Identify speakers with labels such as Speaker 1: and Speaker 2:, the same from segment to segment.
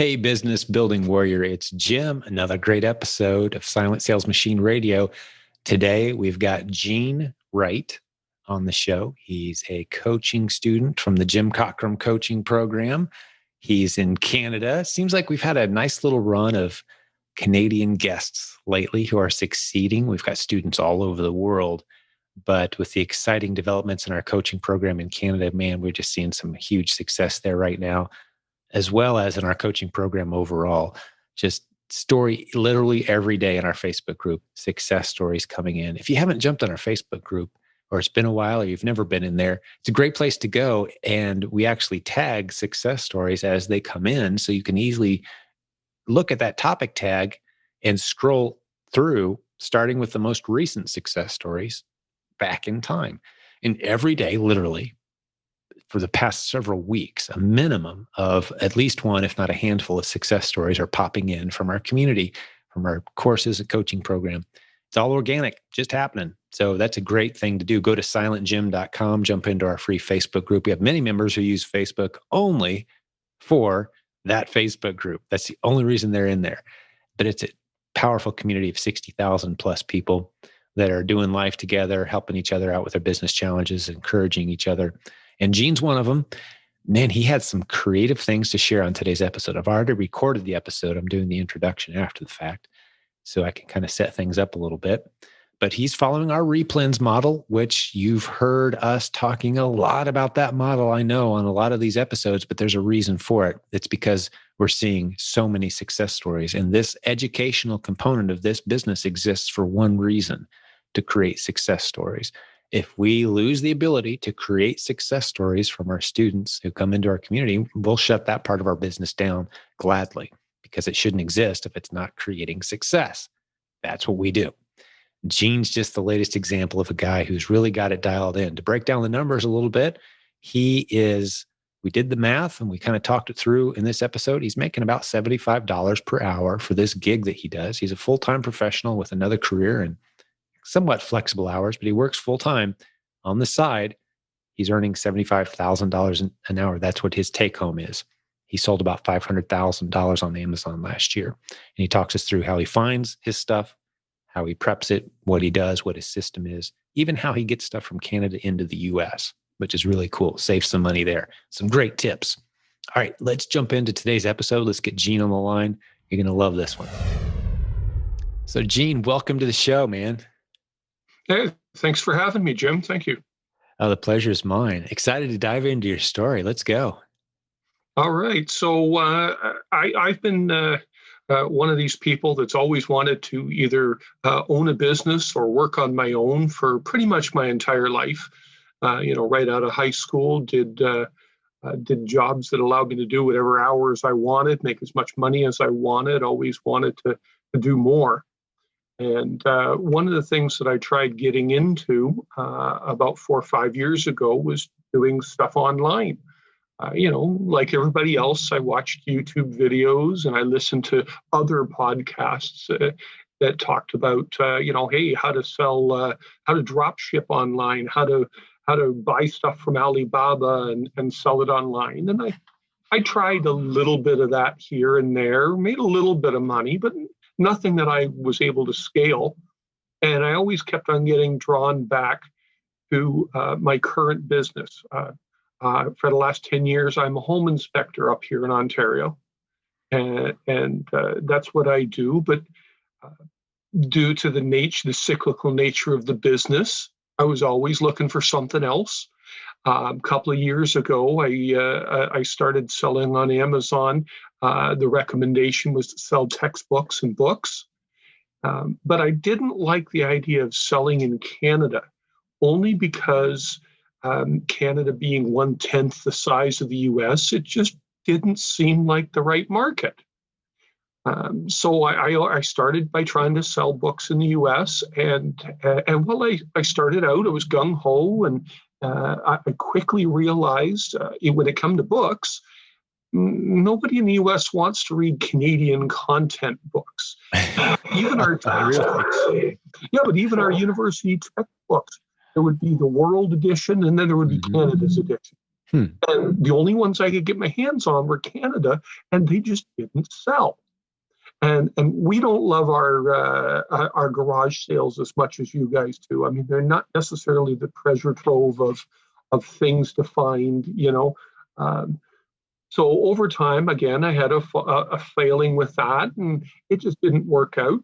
Speaker 1: Hey, business building warrior, it's Jim. Another great episode of Silent Sales Machine Radio. Today, we've got Gene Wright on the show. He's a coaching student from the Jim Cockrum coaching program. He's in Canada. Seems like we've had a nice little run of Canadian guests lately who are succeeding. We've got students all over the world. But with the exciting developments in our coaching program in Canada, man, we're just seeing some huge success there right now, as well as in our coaching program overall. Just story literally every day in our Facebook group, success stories coming in. If you haven't jumped on our Facebook group, or it's been a while, or you've never been in there, it's a great place to go. And we actually tag success stories as they come in, so you can easily look at that topic tag and scroll through, starting with the most recent success stories back in time. And every day, literally, for the past several weeks, a minimum of at least one, if not a handful of success stories are popping in from our community, from our courses and coaching program. It's all organic, just happening. So that's a great thing to do. Go to silentjim.com, jump into our free Facebook group. We have many members who use Facebook only for that Facebook group. That's the only reason they're in there. But it's a powerful community of 60,000 plus people that are doing life together, helping each other out with their business challenges, encouraging each other. And Gene's one of them. Man, he had some creative things to share on today's episode. I've already recorded the episode. I'm doing the introduction after the fact, so I can kind of set things up a little bit. But he's following our Replends model, which you've heard us talking a lot about that model, I know, on a lot of these episodes, but there's a reason for it. It's because we're seeing so many success stories. And this educational component of this business exists for one reason: to create success stories. If we lose the ability to create success stories from our students who come into our community, we'll shut that part of our business down gladly, because it shouldn't exist if it's not creating success. That's what we do. Gene's just the latest example of a guy who's really got it dialed in. To break down the numbers a little bit, we did the math and we kind of talked it through in this episode. He's making about $75 per hour for this gig that he does. He's a full-time professional with another career and somewhat flexible hours, but he works full-time on the side. He's earning $75,000 an hour. That's what his take home is. He sold about $500,000 on Amazon last year. And he talks us through how he finds his stuff, how he preps it, what he does, what his system is, even how he gets stuff from Canada into the US, which is really cool. Save some money there. Some great tips. All right, let's jump into today's episode. Let's get Gene on the line. You're going to love this one. So Gene, welcome to the show, man.
Speaker 2: Hey, thanks for having me, Jim. Thank you.
Speaker 1: Oh, the pleasure is mine. Excited to dive into your story. Let's go.
Speaker 2: All right. So I've been one of these people that's always wanted to either own a business or work on my own for pretty much my entire life. Right out of high school, did jobs that allowed me to do whatever hours I wanted, make as much money as I wanted, always wanted to do more. And one of the things that I tried getting into about 4 or 5 years ago was doing stuff online. Like everybody else, I watched YouTube videos and I listened to other podcasts that talked about, hey, how to sell, how to drop ship online, how to buy stuff from Alibaba and sell it online. And I tried a little bit of that here and there, made a little bit of money, but nothing that I was able to scale. And I always kept on getting drawn back to my current business. For the last 10 years, I'm a home inspector up here in Ontario. And that's what I do. But due to the cyclical nature of the business, I was always looking for something else. A couple of years ago, I started selling on Amazon. The recommendation was to sell textbooks and books. But I didn't like the idea of selling in Canada, only because Canada being 1/10 the size of the US, it just didn't seem like the right market. So I started by trying to sell books in the US, and while I started out, it was gung-ho, and I quickly realized when it come to books, nobody in the US wants to read Canadian content books. Even our textbooks. Yeah, but even our university textbooks, there would be the World Edition, and then there would be Canada's edition.
Speaker 1: Hmm.
Speaker 2: And the only ones I could get my hands on were Canada, and they just didn't sell. And we don't love our garage sales as much as you guys do. I mean, they're not necessarily the treasure trove of things to find, you know. Um, so over time, again, I had a failing with that, and it just didn't work out.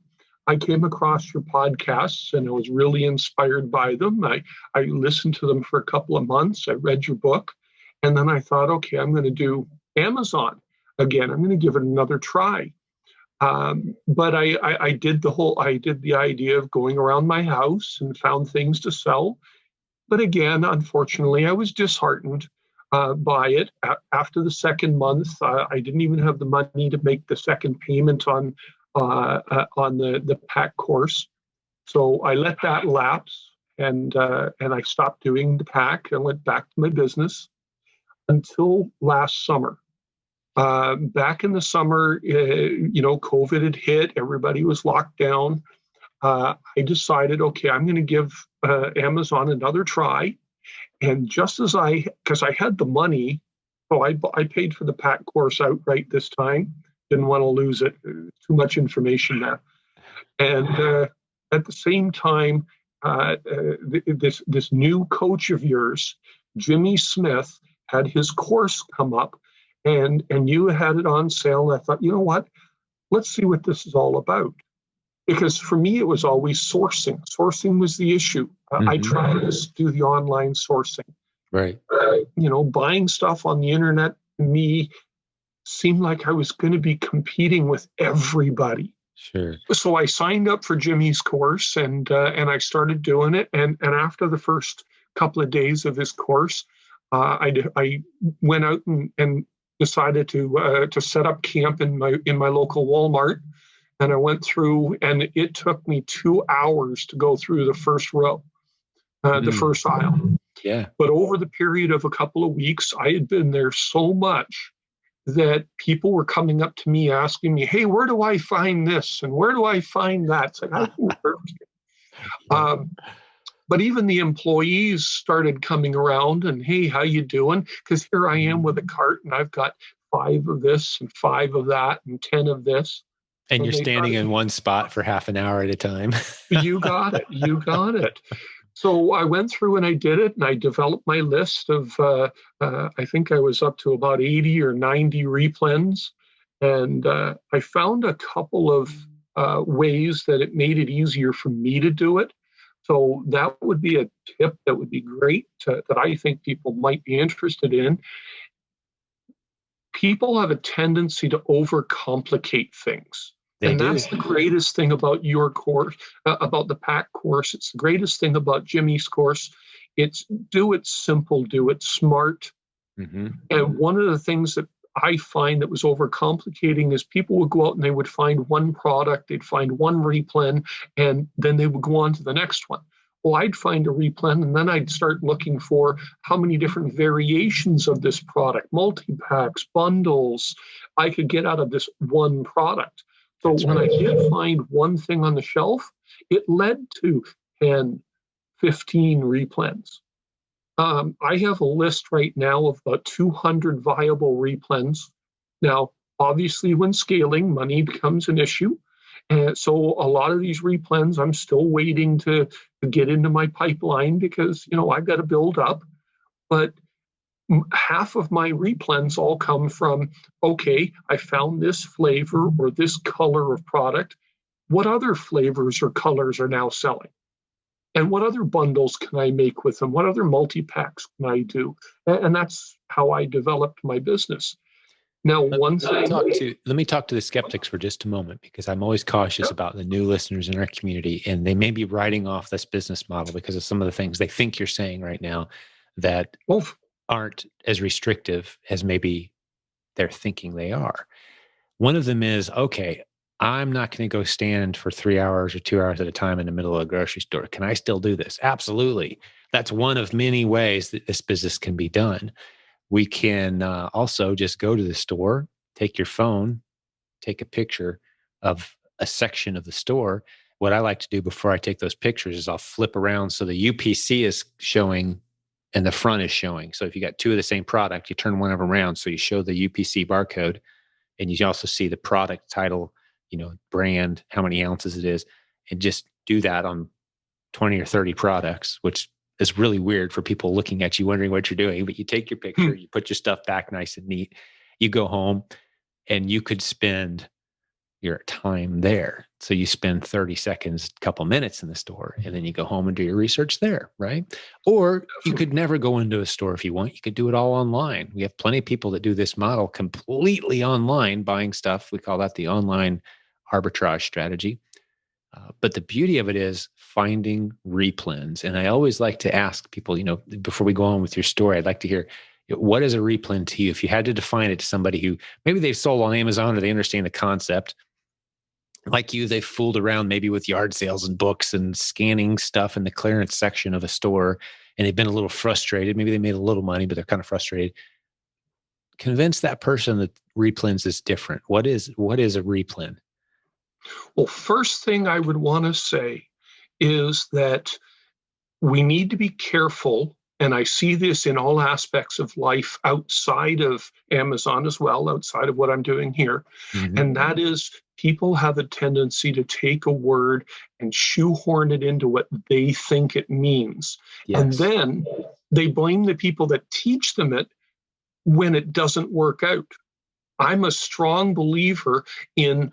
Speaker 2: I came across your podcasts, and I was really inspired by them. I listened to them for a couple of months. I read your book, and then I thought, okay, I'm going to do Amazon again. I'm going to give it another try. But I did I did the idea of going around my house and found things to sell. But again, unfortunately, I was disheartened by it. After the second month, I didn't even have the money to make the second payment on the pack course. So I let that lapse, and I stopped doing the pack and went back to my business until last summer. Back in the summer, COVID had hit, everybody was locked down. I decided, okay, I'm going to give Amazon another try. And just as because I had the money, so I paid for the pack course outright this time. Didn't want to lose it. Too much information there. And at the same time, this new coach of yours, Jimmy Smith, had his course come up, and you had it on sale. And I thought, you know what? Let's see what this is all about. Because for me, it was always sourcing. Sourcing was the issue. I tried to do the online sourcing.
Speaker 1: Right.
Speaker 2: Buying stuff on the internet to me seemed like I was going to be competing with everybody.
Speaker 1: Sure.
Speaker 2: So I signed up for Jimmy's course, and I started doing it. And after the first couple of days of his course, I went out and decided to set up camp in my local Walmart. And I went through, and it took me 2 hours to go through the first row, the first aisle.
Speaker 1: Yeah.
Speaker 2: But over the period of a couple of weeks, I had been there so much that people were coming up to me asking me, "Hey, where do I find this? And where do I find that?" It's like, but even the employees started coming around and, "Hey, how you doing?" Because here I am with a cart, and I've got 5 of this and 5 of that and 10 of this.
Speaker 1: And you're standing in one spot for half an hour at a time.
Speaker 2: You got it. You got it. So I went through and I did it, and I developed my list of, I think I was up to about 80 or 90 replens. And I found a couple of ways that it made it easier for me to do it. So that would be a tip that would be great that I think people might be interested in. People have a tendency to overcomplicate things. That's the greatest thing about your course, about the PAC course. It's the greatest thing about Jimmy's course. It's do it simple, do it smart. And one of the things that I find that was overcomplicating is people would go out and they would find one product, they'd find one replen, and then they would go on to the next one. Well, I'd find a replen, and then I'd start looking for how many different variations of this product, multi-packs, bundles, I could get out of this one product. So when I did find one thing on the shelf, it led to 10, 15 replens. I have a list right now of about 200 viable replens. Now, obviously, when scaling, money becomes an issue. And so a lot of these replens, I'm still waiting to get into my pipeline because, I've got to build up. But half of my replens all come from, okay, I found this flavor or this color of product. What other flavors or colors are now selling? And what other bundles can I make with them? What other multi-packs can I do? And that's how I developed my business. Now, one thing.
Speaker 1: Let me talk to the skeptics for just a moment, because I'm always cautious about the new listeners in our community, and they may be writing off this business model because of some of the things they think you're saying right now that aren't as restrictive as maybe they're thinking they are. One of them is, okay, I'm not going to go stand for 3 hours or 2 hours at a time in the middle of a grocery store. Can I still do this? Absolutely. That's one of many ways that this business can be done. We can also just go to the store, take your phone, take a picture of a section of the store. What I like to do before I take those pictures is I'll flip around so the UPC is showing and the front is showing. So if you got two of the same product, you turn one of them around. So you show the UPC barcode, and you also see the product title, brand, how many ounces it is, and just do that on 20 or 30 products, which is really weird for people looking at you, wondering what you're doing. But you take your picture, you put your stuff back nice and neat, you go home, and you could spend your time there. So you spend 30 seconds, a couple minutes in the store, and then you go home and do your research there, right? Or you could never go into a store if you want. You could do it all online. We have plenty of people that do this model completely online, buying stuff. We call that the online arbitrage strategy. But the beauty of it is finding replens. And I always like to ask people, before we go on with your story, I'd like to hear, what is a replen to you? If you had to define it to somebody who maybe they've sold on Amazon or they understand the concept, like you, they've fooled around maybe with yard sales and books and scanning stuff in the clearance section of a store, and they've been a little frustrated. Maybe they made a little money, but they're kind of frustrated. Convince that person that replens is different. What is a replen?
Speaker 2: Well, first thing I would want to say is that we need to be careful, and I see this in all aspects of life outside of Amazon as well, outside of what I'm doing here, and that is people have a tendency to take a word and shoehorn it into what they think it means.
Speaker 1: Yes.
Speaker 2: And then they blame the people that teach them it when it doesn't work out. I'm a strong believer in,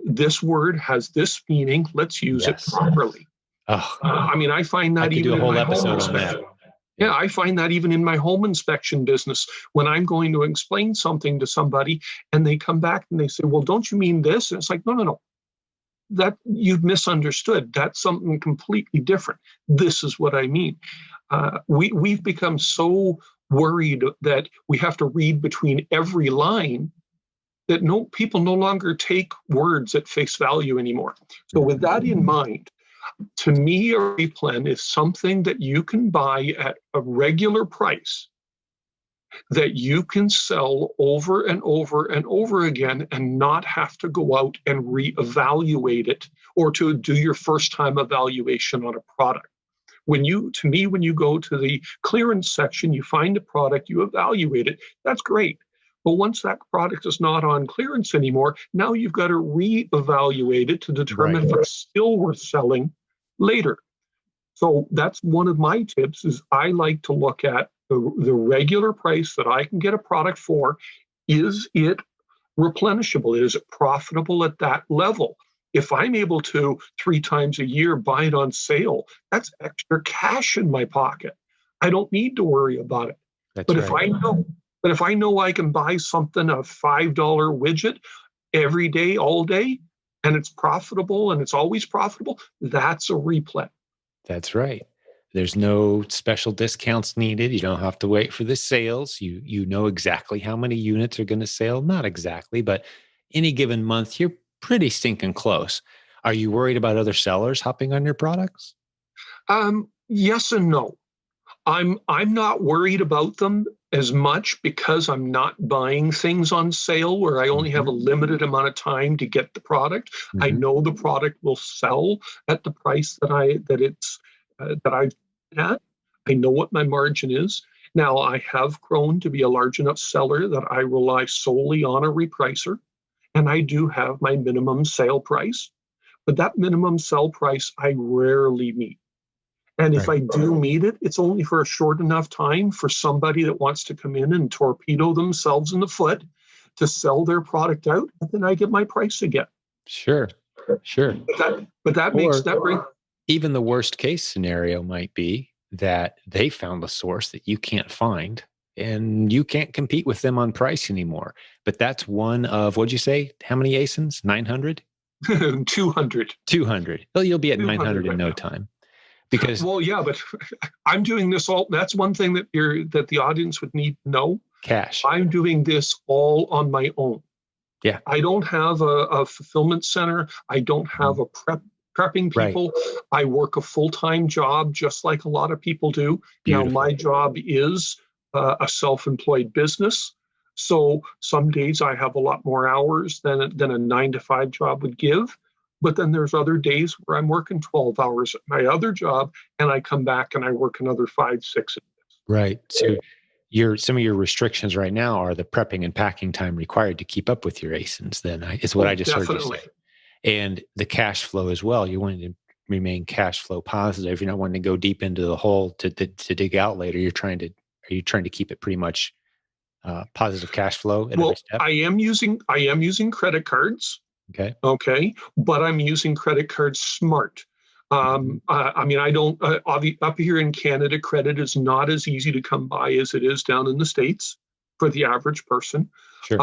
Speaker 2: this word has this meaning. Let's use it properly.
Speaker 1: Oh,
Speaker 2: I find that
Speaker 1: I could
Speaker 2: even
Speaker 1: do a whole
Speaker 2: in my
Speaker 1: episode
Speaker 2: home
Speaker 1: on that.
Speaker 2: inspection. Yeah, I find that even in my home inspection business, when I'm going to explain something to somebody and they come back and they say, well, don't you mean this? And it's like, no. That you've misunderstood. That's something completely different. This is what I mean. We've become so worried that we have to read between every line that people no longer take words at face value anymore. So with that in mind, to me, a replen is something that you can buy at a regular price that you can sell over and over and over again and not have to go out and reevaluate it or to do your first time evaluation on a product. When you go to the clearance section, you find a product, you evaluate it, that's great. But once that product is not on clearance anymore, now you've got to reevaluate it to determine if it's still worth selling later. So that's one of my tips is I like to look at the regular price that I can get a product for. Is it replenishable? Is it profitable at that level? If I'm able to 3 times a year buy it on sale, that's extra cash in my pocket. I don't need to worry about it. But if I know I can buy something, a $5 widget every day, all day, and it's profitable and it's always profitable, that's a replen.
Speaker 1: That's right. There's no special discounts needed. You don't have to wait for the sales. You know exactly how many units are going to sell. Not exactly, but any given month, you're pretty stinking close. Are you worried about other sellers hopping on your products?
Speaker 2: Yes and no. I'm not worried about them as much because I'm not buying things on sale where I only have a limited amount of time to get the product. I know the product will sell at the price that I've at. I know what my margin is. Now I have grown to be a large enough seller that I rely solely on a repricer, and I do have my minimum sale price. But that minimum sell price I rarely meet. And if I do meet it, it's only for a short enough time for somebody that wants to come in and torpedo themselves in the foot to sell their product out, and then I get my price again.
Speaker 1: Sure. Even the worst case scenario might be that they found a source that you can't find and you can't compete with them on price anymore. But that's one of, what'd you say? How many ASINs? 900?
Speaker 2: 200.
Speaker 1: 200. Well, you'll be at 900 in no time. Because
Speaker 2: but I'm doing this all. That's one thing that the audience would need to know.
Speaker 1: Cash.
Speaker 2: I'm doing this all on my own.
Speaker 1: Yeah.
Speaker 2: I don't have a fulfillment center. I don't have a prepping people. I work a full-time job, just like a lot of people do. Beautiful. Now, my job is a self-employed business. So some days I have a lot more hours than a 9-to-5 job would give. But then there's other days where I'm working 12 hours at my other job, and I come back and I work another 5, 6.
Speaker 1: Right. So some of your restrictions right now are the prepping and packing time required to keep up with your ASINs. Then is what I
Speaker 2: Oh,
Speaker 1: just heard you
Speaker 2: definitely.
Speaker 1: say, and the cash flow as well. You want to remain cash flow positive. You're not wanting to go deep into the hole to dig out later. Are you trying to keep it pretty much positive cash flow at every
Speaker 2: Well,
Speaker 1: step?
Speaker 2: I am using credit cards.
Speaker 1: Okay.
Speaker 2: Okay, but I'm using credit cards smart.
Speaker 1: Mhm.
Speaker 2: I mean, I don't, up here in Canada, credit is not as easy to come by as it is down in the States for the average person.
Speaker 1: Sure.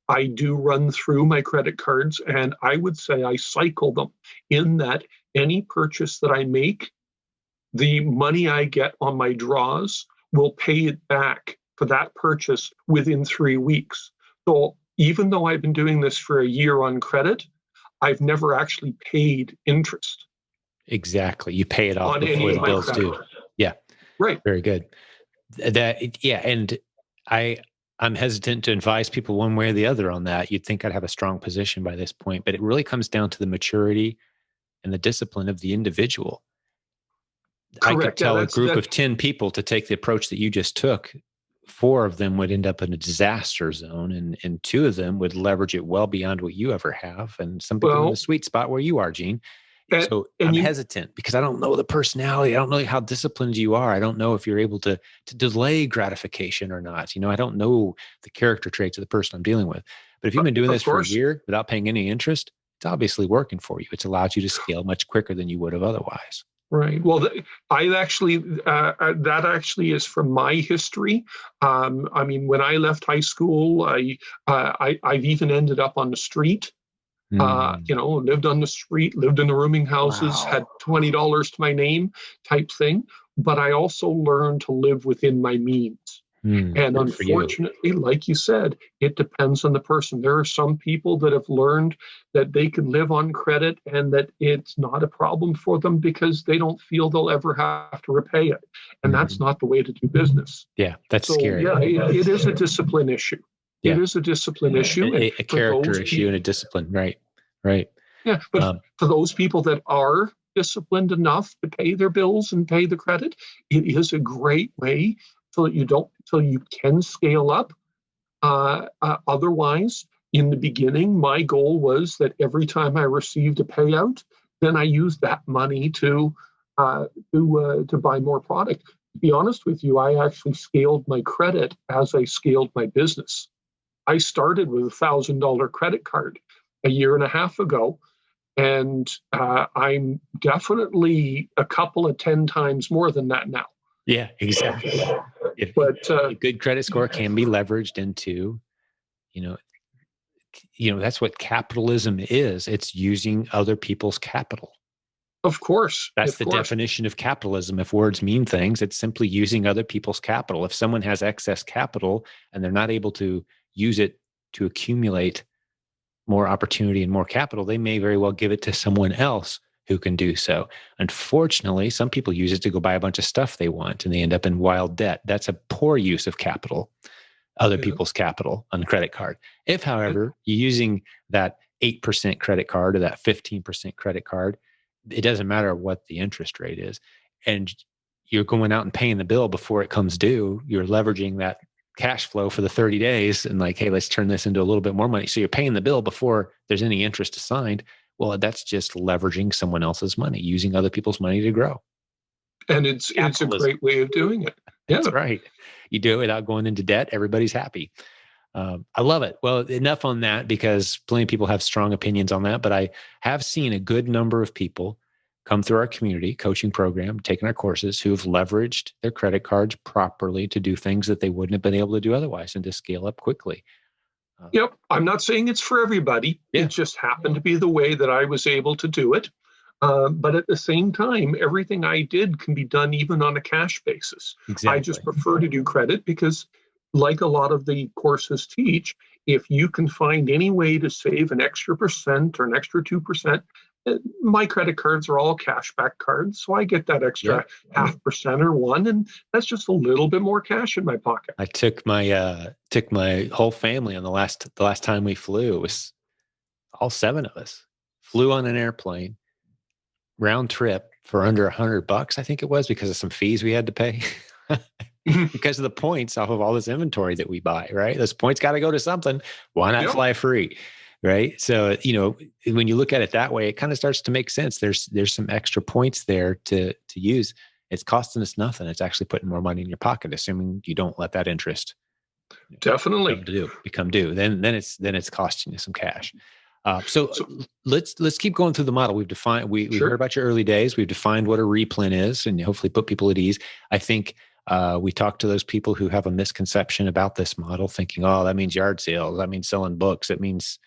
Speaker 2: I do run through my credit cards, and I would say I cycle them in that any purchase that I make, the money I get on my draws will pay it back for that purchase within 3 weeks. So even though I've been doing this for a year on credit, I've never actually paid interest
Speaker 1: Exactly. You pay it off
Speaker 2: on any
Speaker 1: before
Speaker 2: of
Speaker 1: the
Speaker 2: my
Speaker 1: bills
Speaker 2: credit.
Speaker 1: due. Yeah.
Speaker 2: Right.
Speaker 1: Very good. Yeah, and I I'm hesitant to advise people one way or the other on that. You'd think I'd have a strong position by this point, but it really comes down to the maturity and the discipline of the individual. I could
Speaker 2: Correct. Yeah,
Speaker 1: tell a
Speaker 2: that's
Speaker 1: group
Speaker 2: that.
Speaker 1: of 10 people to take the approach that you just took. Four of them would end up in a disaster zone, and two of them would leverage it well beyond what you ever have. And some people in the
Speaker 2: Well,
Speaker 1: sweet spot where you are, Gene.
Speaker 2: and,
Speaker 1: So
Speaker 2: and
Speaker 1: I'm
Speaker 2: you
Speaker 1: hesitant because I don't know the personality. I don't know how disciplined you are. I don't know if you're able to delay gratification or not. I don't know the character traits of the person I'm dealing with. But if you've been doing
Speaker 2: of
Speaker 1: this for a
Speaker 2: course.
Speaker 1: year without paying any interest, it's obviously working for you. It's allowed you to scale much quicker than you would have otherwise.
Speaker 2: Right. Well, I actually that actually is from my history. I mean, when I left high school, I've even ended up on the street.
Speaker 1: Mm.
Speaker 2: Lived on the street, lived in the rooming houses, had
Speaker 1: Wow.
Speaker 2: $20 to my name type thing. But I also learned to live within my means. And
Speaker 1: Good for you.
Speaker 2: unfortunately, like you said, it depends on the person. There are some people that have learned that they can live on credit and that it's not a problem for them because they don't feel they'll ever have to repay it. And that's
Speaker 1: Mhm.
Speaker 2: not the way to do business.
Speaker 1: Yeah, that's
Speaker 2: So,
Speaker 1: scary.
Speaker 2: yeah, it is a discipline issue. It
Speaker 1: Yeah,
Speaker 2: is a discipline issue. And
Speaker 1: a
Speaker 2: for
Speaker 1: character
Speaker 2: those
Speaker 1: issue and
Speaker 2: people,
Speaker 1: a discipline. Right, right.
Speaker 2: yeah, but
Speaker 1: Um,
Speaker 2: for those people that are disciplined enough to pay their bills and pay the credit, it is a great way so you can scale up. Otherwise, in the beginning, my goal was that every time I received a payout, then I used that money to buy more product. To be honest with you, I actually scaled my credit as I scaled my business. I started with $1,000 credit card a year and a half ago, and I'm definitely a couple of 10 times more than that now.
Speaker 1: yeah, exactly. If
Speaker 2: But
Speaker 1: a good credit score can be leveraged into, you know, that's what capitalism is. It's using other people's capital.
Speaker 2: of course,
Speaker 1: That's
Speaker 2: of
Speaker 1: the
Speaker 2: course,
Speaker 1: definition of capitalism. If words mean things, it's simply using other people's capital. If someone has excess capital and they're not able to use it to accumulate more opportunity and more capital, they may very well give it to someone else who can do so. Unfortunately, some people use it to go buy a bunch of stuff they want and they end up in wild debt. That's a poor use of capital, other
Speaker 2: yeah.
Speaker 1: people's capital on a credit card. If, however, you're using that 8% credit card or that 15% credit card, it doesn't matter what the interest rate is. And you're going out and paying the bill before it comes due. You're leveraging that cash flow for the 30 days and like, hey, let's turn this into a little bit more money. So you're paying the bill before there's any interest assigned. Well, that's just leveraging someone else's money, using other people's money to grow.
Speaker 2: And it's a
Speaker 1: Capitalism.
Speaker 2: great way of doing it.
Speaker 1: That's
Speaker 2: Yeah.
Speaker 1: right. You do it without going into debt. Everybody's happy. I love it. Well, enough on that because plenty of people have strong opinions on that. But I have seen a good number of people come through our community coaching program, taking our courses, who have leveraged their credit cards properly to do things that they wouldn't have been able to do otherwise and to scale up quickly. Uh,
Speaker 2: Yep. I'm not saying it's for everybody. It
Speaker 1: yeah,
Speaker 2: just happened to be the way that I was able to do it. But at the same time, everything I did can be done even on a cash basis. I just
Speaker 1: exactly.
Speaker 2: prefer to do credit because, like a lot of the courses teach, if you can find any way to save an extra percent or an extra 2%, my credit cards are all cashback cards. So I get that extra
Speaker 1: Yep.
Speaker 2: half percent or one, and that's just a little bit more cash in my pocket.
Speaker 1: I took my whole family on the last time we flew. It was all seven of us flew on an airplane round trip for under $100, I think it was, because of some fees we had to pay. because of the points off of all this inventory that we buy, right? Those points got to go to something. Why not
Speaker 2: Yep.
Speaker 1: fly free? Right. So, when you look at it that way, it kind of starts to make sense. There's some extra points there to use. It's costing us nothing. It's actually putting more money in your pocket, assuming you don't let that interest
Speaker 2: Definitely
Speaker 1: become due. Then it's costing you some cash. So let's keep going through the model. We've defined, we
Speaker 2: Sure.
Speaker 1: heard about your early days. We've defined what a replen is and hopefully put people at ease. I think we talked to those people who have a misconception about this model, thinking, oh, that means yard sales. That means selling books. It means,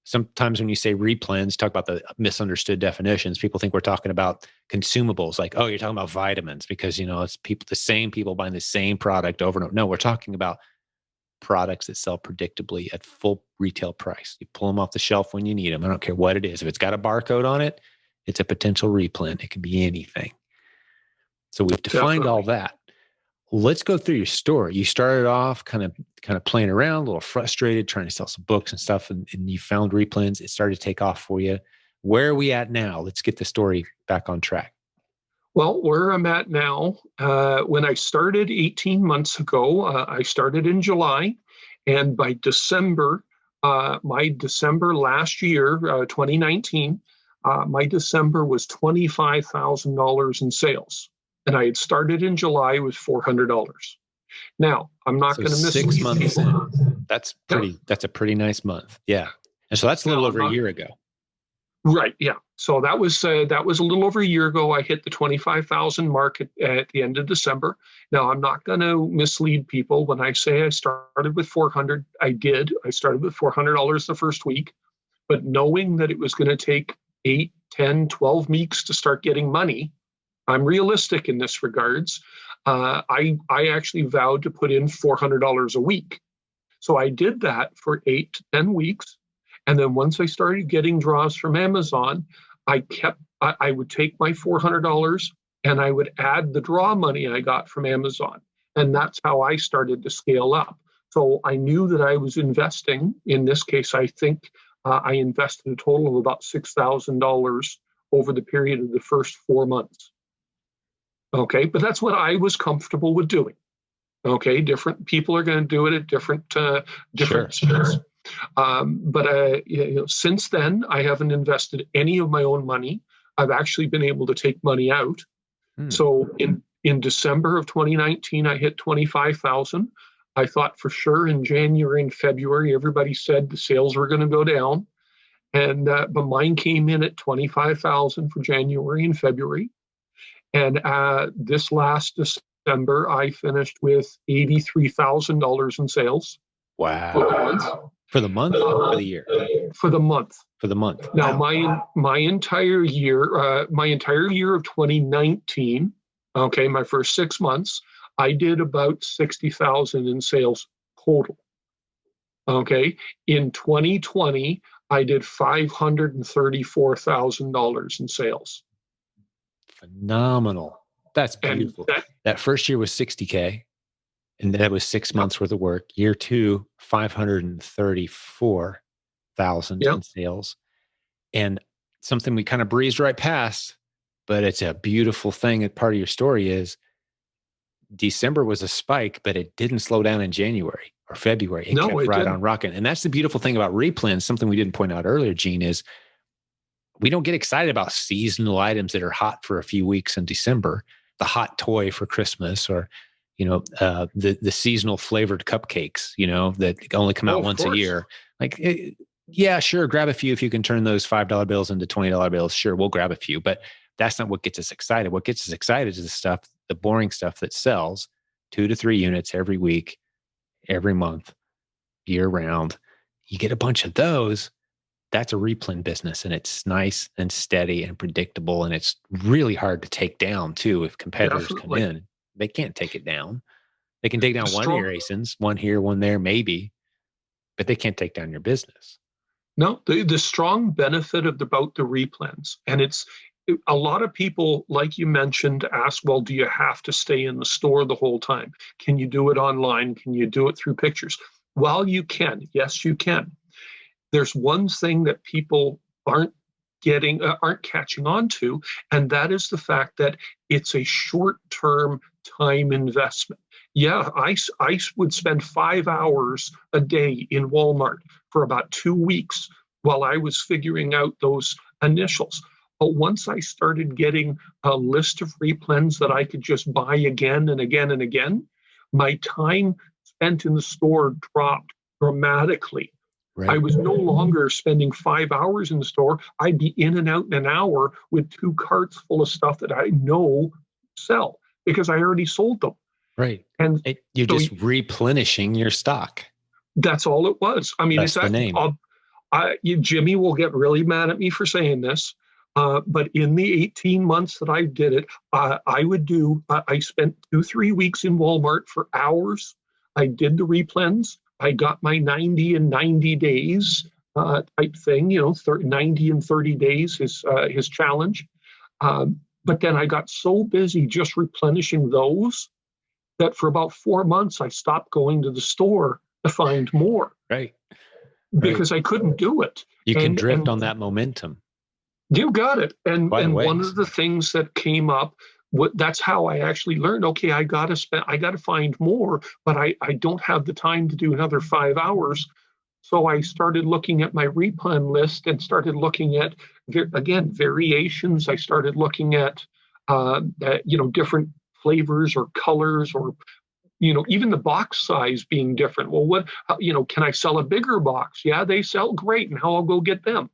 Speaker 1: sometimes when you say replens, talk about the misunderstood definitions. People think we're talking about consumables, like, oh, you're talking about vitamins because, it's the same people buying the same product over and over. No, we're talking about products that sell predictably at full retail price. You pull them off the shelf when you need them. I don't care what it is. If it's got a barcode on it, it's a potential replen. It can be anything. So we've defined all that. Let's go through your story. You started off kind of playing around, a little frustrated, trying to sell some books and stuff, and you found replens. It started to take off for you. Where are we at now? Let's get the story back on track.
Speaker 2: Well, where I'm at now, when I started 18 months ago, I started in July, and by December, my December last year, 2019, my December was $25,000 in sales, and I had started in July with $400. Now, I'm not going to miss
Speaker 1: 6 months in. That's a pretty nice month. Yeah. And so that's a little over a year ago.
Speaker 2: Right. Yeah. So that was a little over a year ago. I hit the 25,000 mark at the end of December. Now, I'm not going to mislead people when I say I started with 400. I did. I started with $400 the first week, but knowing that it was going to take 8, 10, 12 weeks to start getting money, I'm realistic in this regards. I actually vowed to put in $400 a week. So I did that for 8 to 10 weeks. And then once I started getting draws from Amazon, I would take my $400 and I would add the draw money I got from Amazon. And that's how I started to scale up. So I knew that I was investing. In this case, I think I invested a total of about $6,000 over the period of the first 4 months. Okay, but that's what I was comfortable with doing. Okay, different people are going to do it at different speeds. But since then, I haven't invested any of my own money. I've actually been able to take money out. So in December of 2019, I hit 25,000. I thought for sure in January and February, everybody said the sales were going to go down, but mine came in at 25,000 for January and February. And this last December, I finished with $83,000 in sales.
Speaker 1: Wow. For the month or for the year?
Speaker 2: For the month.
Speaker 1: For the month.
Speaker 2: Now, my entire year of 2019, okay, my first 6 months, I did about 60,000 in sales total. Okay. In 2020, I did $534,000 in sales.
Speaker 1: Phenomenal. That's beautiful. That first year was 60K. And that was 6 months worth of work. Year 2, 534,000 in sales. And something we kind of breezed right past, but it's a beautiful thing. And part of your story is December was a spike, but it didn't slow down in January or February. It kept right on rocking. And that's the beautiful thing about replens. Something we didn't point out earlier, Gene, is we don't get excited about seasonal items that are hot for a few weeks in December, the hot toy for Christmas, or the seasonal flavored cupcakes, that only come out once a year. Like, yeah, sure, grab a few if you can turn those $5 bills into $20 bills. Sure, we'll grab a few, but that's not what gets us excited. What gets us excited is the boring stuff that sells 2 to 3 units every week, every month, year round. You get a bunch of those. That's a replen business, and it's nice and steady and predictable, and it's really hard to take down too if competitors come in. They can't take it down. They can take down one of your ASINs, one here, one there, maybe, but they can't take down your business.
Speaker 2: No, the strong benefit about the replens, and a lot of people, like you mentioned, ask, well, do you have to stay in the store the whole time? Can you do it online? Can you do it through pictures? Well, you can. Yes, you can. There's one thing that people aren't catching on to, and that is the fact that it's a short-term time investment. Yeah, I would spend 5 hours a day in Walmart for about 2 weeks while I was figuring out those initials. But once I started getting a list of replens that I could just buy again and again and again, my time spent in the store dropped dramatically. I
Speaker 1: Right.
Speaker 2: was no longer spending 5 hours in the store. I'd be in and out in an hour with 2 carts full of stuff that I know sell because I already sold them.
Speaker 1: Right.
Speaker 2: And
Speaker 1: You're
Speaker 2: so
Speaker 1: just replenishing your stock.
Speaker 2: that's all it was. I mean,
Speaker 1: That's the name.
Speaker 2: Jimmy will get really mad at me for saying this, but in the 18 months that I did it, I spent 2, 3 weeks in Walmart for hours. I did the replens. I got my 90 in 90 days type thing, 90 in 30 days, his challenge. But then I got so busy just replenishing those that for about 4 months, I stopped going to the store to find more.
Speaker 1: Right.
Speaker 2: Because I couldn't do it.
Speaker 1: You can drift on that momentum.
Speaker 2: You got it. And one
Speaker 1: ways.
Speaker 2: of the things that came up, that's how I actually learned, okay, I got to find more, but I don't have the time to do another 5 hours. So I started looking at my replen list and started looking at, again, variations. I started looking at, different flavors or colors or even the box size being different. Well, can I sell a bigger box? Yeah, they sell great. And how I'll go get them.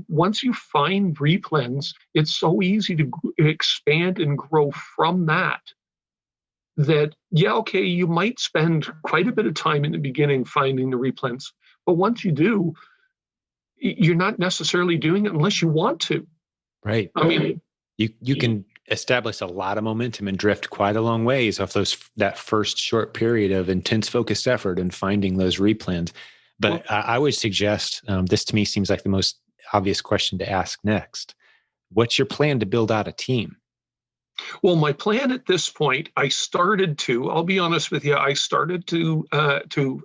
Speaker 2: Once you find replens, it's so easy to expand and grow from that. Yeah, okay, you might spend quite a bit of time in the beginning finding the replens. But once you do, you're not necessarily doing it unless you want to.
Speaker 1: Right.
Speaker 2: I mean,
Speaker 1: you can establish a lot of momentum and drift quite a long ways off that first short period of intense focused effort and finding those replens. But I would suggest, this to me seems like the most obvious question to ask next. What's your plan to build out a team?
Speaker 2: Well, my plan at this point, I'll be honest with you, I started to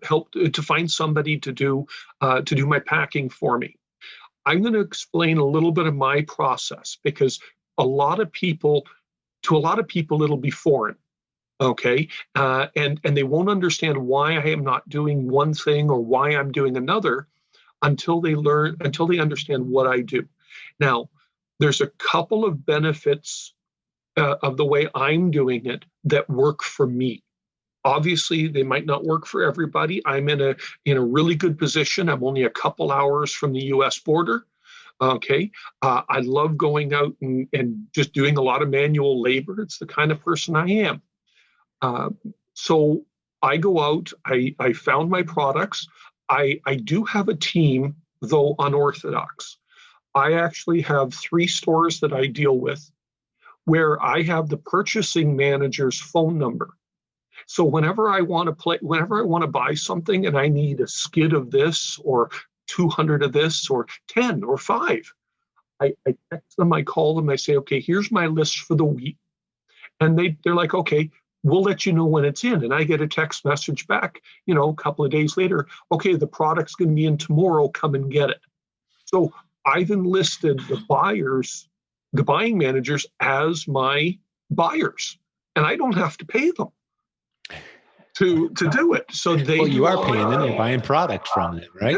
Speaker 2: help to find somebody to do my packing for me. I'm going to explain a little bit of my process because to a lot of people, it'll be foreign. Okay. And they won't understand why I am not doing one thing or why I'm doing another until they understand what I do. Now, there's a couple of benefits of the way I'm doing it that work for me. Obviously, they might not work for everybody. I'm in a really good position. I'm only a couple hours from the U.S. border. Okay. I love going out and just doing a lot of manual labor. It's the kind of person I am. So I go out, I found my products. I do have a team, though unorthodox. I actually have 3 stores that I deal with where I have the purchasing manager's phone number. So whenever I want to buy something and I need a skid of this or 200 of this or 10 or 5, I text them, I call them, I say, okay, here's my list for the week. And they're like, okay, we'll let you know when it's in. And I get a text message back, a couple of days later, okay, the product's going to be in tomorrow, come and get it. So I've enlisted the buying managers as my buyers, and I don't have to pay them to do it. So
Speaker 1: you are paying them, you're buying product from them, right?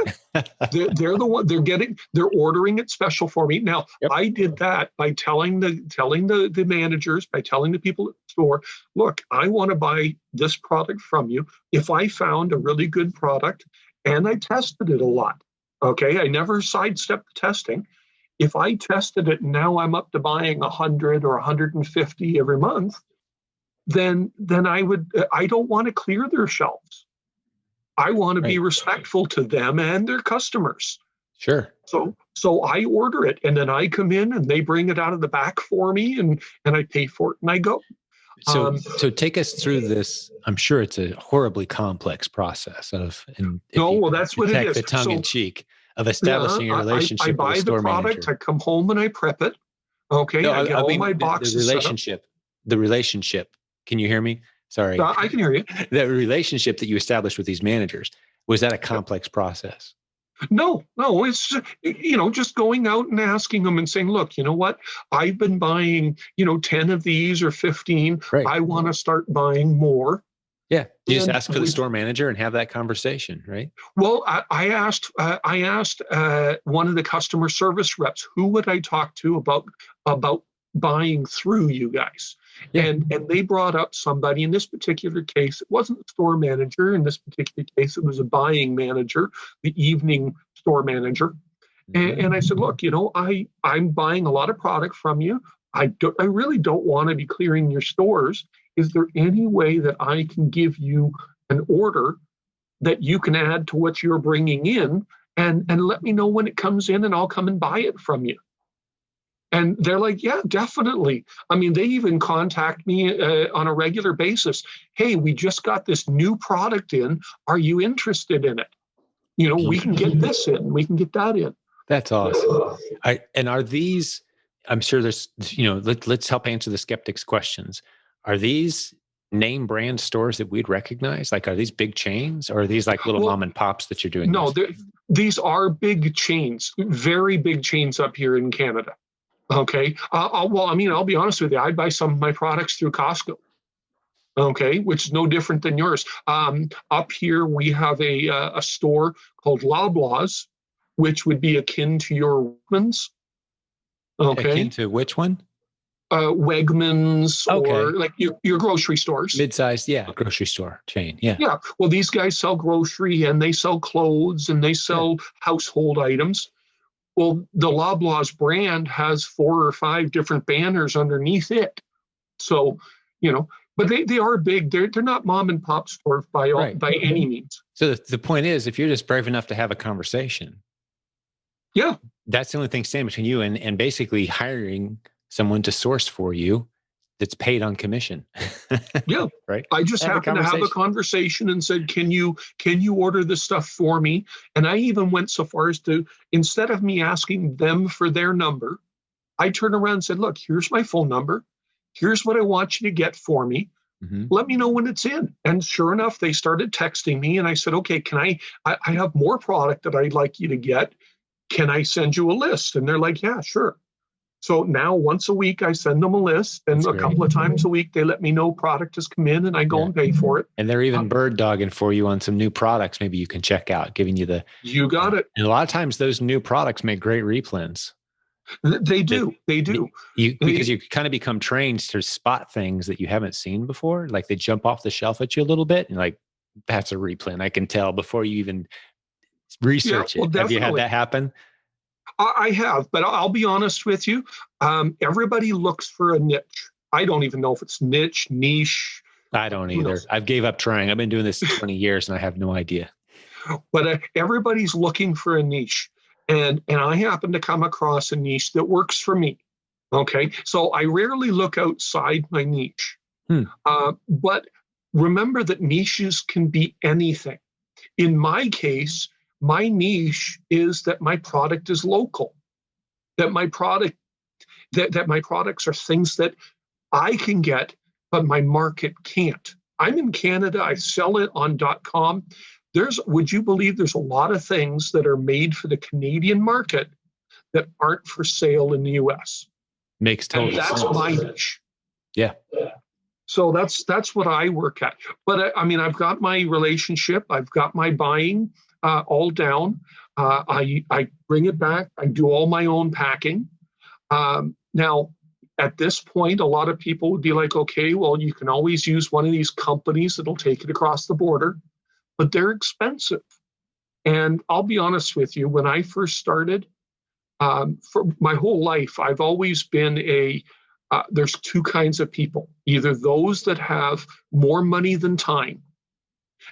Speaker 2: They're the one they're ordering it special for me. Now, yep. I did that by telling the managers, by telling the people at the store, look, I want to buy this product from you. If I found a really good product and I tested it a lot, okay, I never sidestepped the testing. If I tested it and now I'm up to buying 100 or 150 every month, then I don't want to clear their shelves. I want to be respectful to them and their customers.
Speaker 1: Sure.
Speaker 2: So I order it and then I come in and they bring it out of the back for me and I pay for it and I go.
Speaker 1: So take us through this. I'm sure it's a horribly complex process that's what it is. The tongue in cheek of establishing a relationship.
Speaker 2: I buy the product, I come home and I prep it. Okay, I get all my boxes.
Speaker 1: The relationship. Can you hear me? Sorry.
Speaker 2: I can hear you.
Speaker 1: The relationship that you established with these managers, was that a complex process?
Speaker 2: No, it's, just going out and asking them and saying, look, you know what? I've been buying, 10 of these or 15.
Speaker 1: Right.
Speaker 2: I want to start buying more.
Speaker 1: Yeah. You just
Speaker 2: And
Speaker 1: ask for the store manager and have that conversation, right?
Speaker 2: well, I asked one of the customer service reps, who would I talk to about buying through you guys?
Speaker 1: Yeah.
Speaker 2: And they brought up somebody. In this particular case, it wasn't the store manager. In this particular case, it was a buying manager, the evening store manager. And I said, look, I'm buying a lot of product from you. I really don't want to be clearing your stores. Is there any way that I can give you an order that you can add to what you're bringing in, and let me know when it comes in, and I'll come and buy it from you? And they're like, yeah, definitely. I mean, they even contact me on a regular basis. Hey, we just got this new product in. Are you interested in it? We can get this in. We can get that in.
Speaker 1: That's awesome. And are these, I'm sure there's, let's help answer the skeptics questions. Are these name brand stores that we'd recognize? Like, are these big chains, or are these like little mom and pops that you're doing?
Speaker 2: No, these are big chains, very big chains up here in Canada. Okay. I'll be honest with you. I buy some of my products through Costco. Okay, which is no different than yours. Up here, we have a store called Loblaws, which would be akin to your Wegmans. Okay.
Speaker 1: Akin to which one?
Speaker 2: Wegmans, okay. Or like your grocery stores.
Speaker 1: Mid-sized, yeah, grocery store chain, yeah.
Speaker 2: Yeah, well, these guys sell grocery, and they sell clothes, and they sell household items. Well, the Loblaws brand has 4 or 5 different banners underneath it. So, but they are big. They're not mom and pop stores by any means.
Speaker 1: So the point is, if you're just brave enough to have a conversation,
Speaker 2: yeah,
Speaker 1: that's the only thing standing between you and basically hiring someone to source for you that's paid on commission.
Speaker 2: Yeah.
Speaker 1: Right.
Speaker 2: I just happened to have a conversation and said, can you order this stuff for me? And I even went so far as to, instead of me asking them for their number, I turned around and said, look, here's my phone number. Here's what I want you to get for me. Mm-hmm. Let me know when it's in. And sure enough, they started texting me, and I said, okay, I have more product that I'd like you to get. Can I send you a list? And they're like, yeah, sure. So now once a week, I send them a list, and
Speaker 1: That's
Speaker 2: a couple of times a week, they let me know product has come in, and I go and pay for it.
Speaker 1: And they're even bird dogging for you on some new products. Maybe you can check out, giving you
Speaker 2: you got it.
Speaker 1: And a lot of times those new products make great replens.
Speaker 2: They do.
Speaker 1: Because you kind of become trained to spot things that you haven't seen before. Like they jump off the shelf at you a little bit, and like, that's a replen. I can tell before you even research it. Have you had that happen?
Speaker 2: I have, but I'll be honest with you. Everybody looks for a niche. I don't even know if it's niche.
Speaker 1: I don't either. I've gave up trying. I've been doing this 20 years and I have no idea.
Speaker 2: But everybody's looking for a niche. And I happen to come across a niche that works for me. Okay. So I rarely look outside my niche. But remember that niches can be anything. In my case, my niche is that my product is local, that my products are things that I can get, but my market can't. I'm in Canada. I sell it on .com. Would you believe there's a lot of things that are made for the Canadian market that aren't for sale in the US?
Speaker 1: Makes total sense.
Speaker 2: That's my niche.
Speaker 1: Yeah.
Speaker 2: So that's what I work at. But I've got my relationship. I've got my buying all down. I bring it back. I do all my own packing. Now, at this point, a lot of people would be like, okay, well, you can always use one of these companies that'll take it across the border, but they're expensive. And I'll be honest with you, when I first started, for my whole life, I've always been there's 2 kinds of people, either those that have more money than time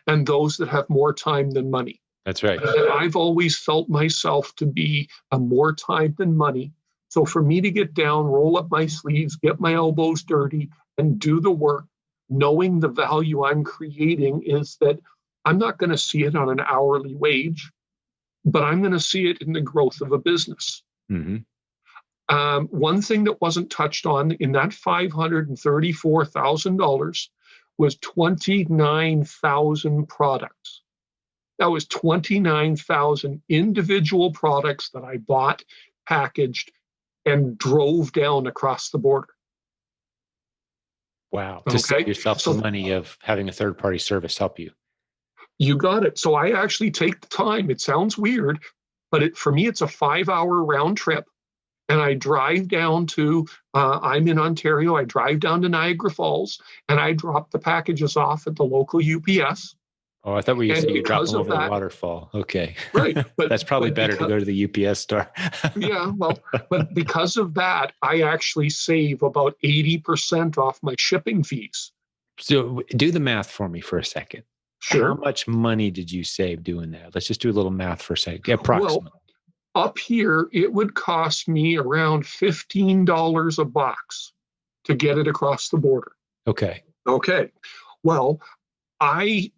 Speaker 2: and those that have more time than money.
Speaker 1: That's right.
Speaker 2: And I've always felt myself to be a more time than money. So for me to get down, roll up my sleeves, get my elbows dirty, and do the work, knowing the value I'm creating is that I'm not going to see it on an hourly wage, but I'm going to see it in the growth of a business. Mm-hmm. One thing that wasn't touched on in that $534,000 was 29,000 products. That was 29,000 individual products that I bought, packaged, and drove down across the border.
Speaker 1: Wow. To save
Speaker 2: Okay.
Speaker 1: yourself the
Speaker 2: So
Speaker 1: money of having a third-party service help you.
Speaker 2: you got it. So I actually take the time. It sounds weird, but for me, it's a 5-hour round trip. And I drive down to, I'm in Ontario, I drive down to Niagara Falls, and I drop the packages off at the local UPS.
Speaker 1: Oh, I thought we were
Speaker 2: And
Speaker 1: saying you drop
Speaker 2: because
Speaker 1: them
Speaker 2: of
Speaker 1: over the
Speaker 2: that,
Speaker 1: waterfall. Okay.
Speaker 2: right,
Speaker 1: That's probably better to
Speaker 2: because,
Speaker 1: go to the UPS store.
Speaker 2: yeah, well, but because of that, I actually save about 80% off my shipping fees.
Speaker 1: So do the math for me for a second. How
Speaker 2: Sure.
Speaker 1: much money did you save doing that? Let's just do a little math for a second.
Speaker 2: Well,
Speaker 1: Approximately.
Speaker 2: up here, it would cost me around $15 a box to get it across the border.
Speaker 1: Okay.
Speaker 2: Okay. Well, I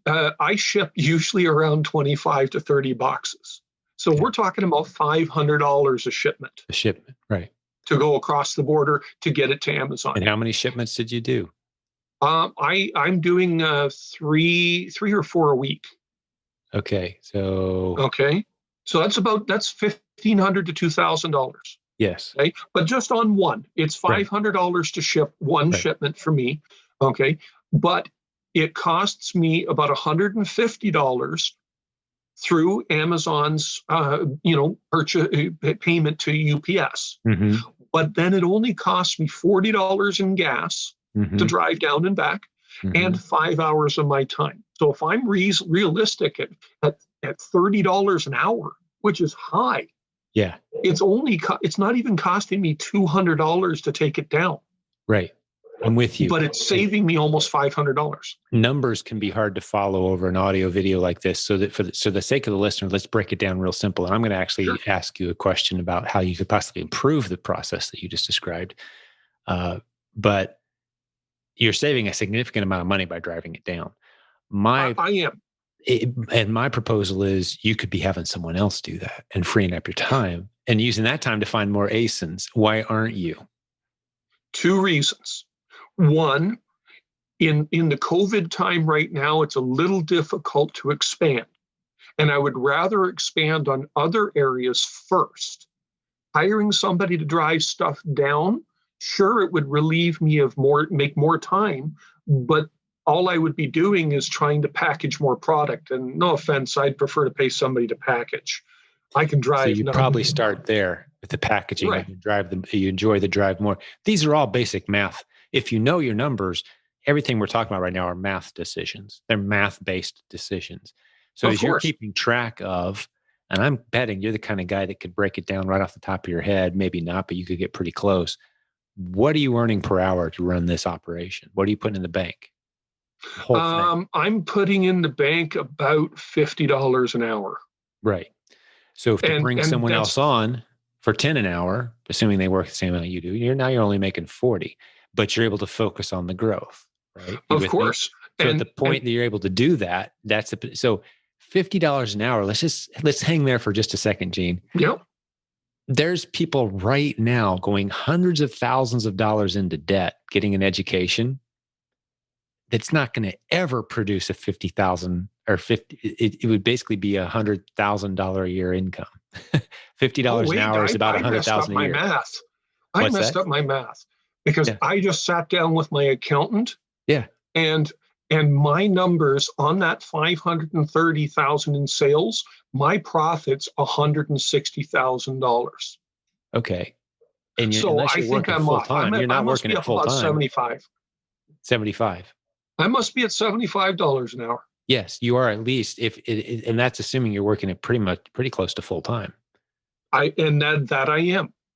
Speaker 2: ship usually around 25 to 30 boxes. So
Speaker 1: Okay.
Speaker 2: we're talking about $500 a shipment
Speaker 1: The shipment. Right.
Speaker 2: to go across the border to get it to Amazon.
Speaker 1: And how many shipments did you do?
Speaker 2: I'm doing three or four a week.
Speaker 1: Okay. So
Speaker 2: Okay. So that's $1,500 to $2,000.
Speaker 1: yes.
Speaker 2: Okay. But just on one, it's $500 to ship one shipment for me. Okay. But it costs me about $150 through Amazon's, purchase payment to UPS.
Speaker 1: Mm-hmm.
Speaker 2: But then it only costs me $40 in gas to drive down and back, and 5 hours of my time. So if I'm realistic at $30 an hour, which is high,
Speaker 1: yeah,
Speaker 2: it's not even costing me $200 to take it down.
Speaker 1: Right. I'm with you.
Speaker 2: But it's saving me almost $500.
Speaker 1: Numbers can be hard to follow over an audio video like this. So that for the sake of the listener, let's break it down real simple. And I'm going to actually ask you a question about how you could possibly improve the process that you just described. But you're saving a significant amount of money by driving it down.
Speaker 2: I am.
Speaker 1: And my proposal is you could be having someone else do that and freeing up your time and using that time to find more ASINs. Why aren't you?
Speaker 2: 2 reasons. One, in the COVID time right now, it's a little difficult to expand. And I would rather expand on other areas first. Hiring somebody to drive stuff down, sure, it would relieve me of make more time, but all I would be doing is trying to package more product. And no offense, I'd prefer to pay somebody to package. I can drive.
Speaker 1: So you probably start there with the packaging.
Speaker 2: Right.
Speaker 1: You enjoy the drive more. These are all basic math. If you know your numbers, everything we're talking about right now are math decisions. They're math-based decisions. So as you're keeping track of, and I'm betting you're the kind of guy that could break it down right off the top of your head, maybe not, but you could get pretty close. What are you earning per hour to run this operation? What are you putting in the bank?
Speaker 2: I'm putting in the bank about $50 an hour.
Speaker 1: Right. So if to bring someone else on for 10 an hour, assuming they work the same amount you do, you're only making 40, but you're able to focus on the growth, right?
Speaker 2: Of course.
Speaker 1: So at the point that you're able to do that, so $50 an hour. Let's hang there for just a second, Gene.
Speaker 2: Yep.
Speaker 1: There's people right now going hundreds of thousands of dollars into debt, getting an education that's not going to ever produce a 50,000 or 50. It would basically be $100,000 a year income. $50 an hour is about $100,000 a year.
Speaker 2: I messed up my math because I just sat down with my accountant.
Speaker 1: Yeah.
Speaker 2: And my numbers on that 530,000 in sales, my profit's $160,000.
Speaker 1: Okay. And
Speaker 2: so I think I'm off.
Speaker 1: You're not working at full time.
Speaker 2: 75.
Speaker 1: 75.
Speaker 2: I must be at $75 an hour.
Speaker 1: Yes, you are at least and that's assuming you're working at pretty close to full time.
Speaker 2: I am.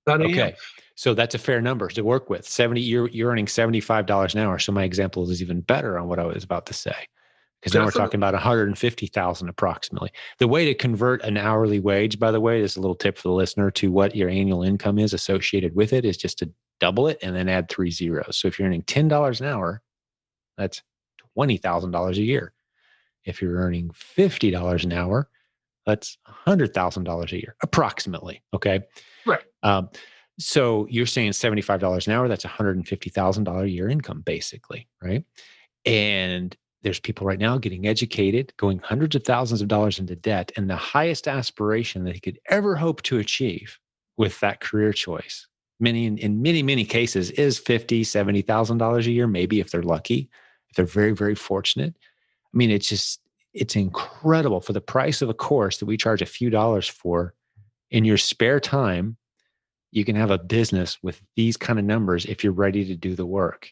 Speaker 1: Okay. So that's a fair number to work with. You're earning $75 an hour. So my example is even better on what I was about to say. Because now we're talking about 150,000 approximately. The way to convert an hourly wage, by the way, this is a little tip for the listener to what your annual income is associated with it, is just to double it and then add 3 zeros. So if you're earning $10 an hour, that's $20,000 a year. If you're earning $50 an hour, that's $100,000 a year, approximately. Okay.
Speaker 2: Right.
Speaker 1: So you're saying $75 an hour, that's $150,000 a year income, basically, right? And there's people right now getting educated, going hundreds of thousands of dollars into debt, and the highest aspiration that he could ever hope to achieve with that career choice, in many cases, is $50,000, $70,000 a year, maybe if they're lucky, if they're very, very fortunate. I mean, it's incredible for the price of a course that we charge a few dollars for. In your spare time, you can have a business with these kind of numbers if you're ready to do the work.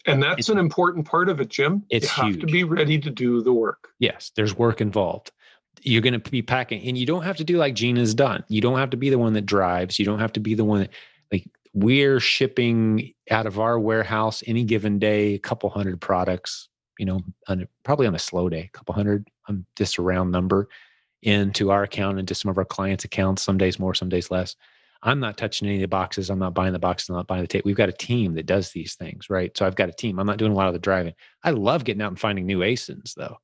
Speaker 2: And that's an important part of it, Jim.
Speaker 1: It's
Speaker 2: you have
Speaker 1: huge.
Speaker 2: to be ready to do the work.
Speaker 1: Yes, there's work involved. You're going to be packing, and you don't have to do like Gina's done. You don't have to be the one that drives. You don't have to be the one that, like, we're shipping out of our warehouse any given day, a couple hundred products, probably on a slow day, a couple hundred, just a round number, into our account, into some of our clients' accounts, some days more, some days less. I'm not touching any of the boxes. I'm not buying the boxes. I'm not buying the tape. We've got a team that does these things, right? So I've got a team. I'm not doing a lot of the driving. I love getting out and finding new ASINs, though.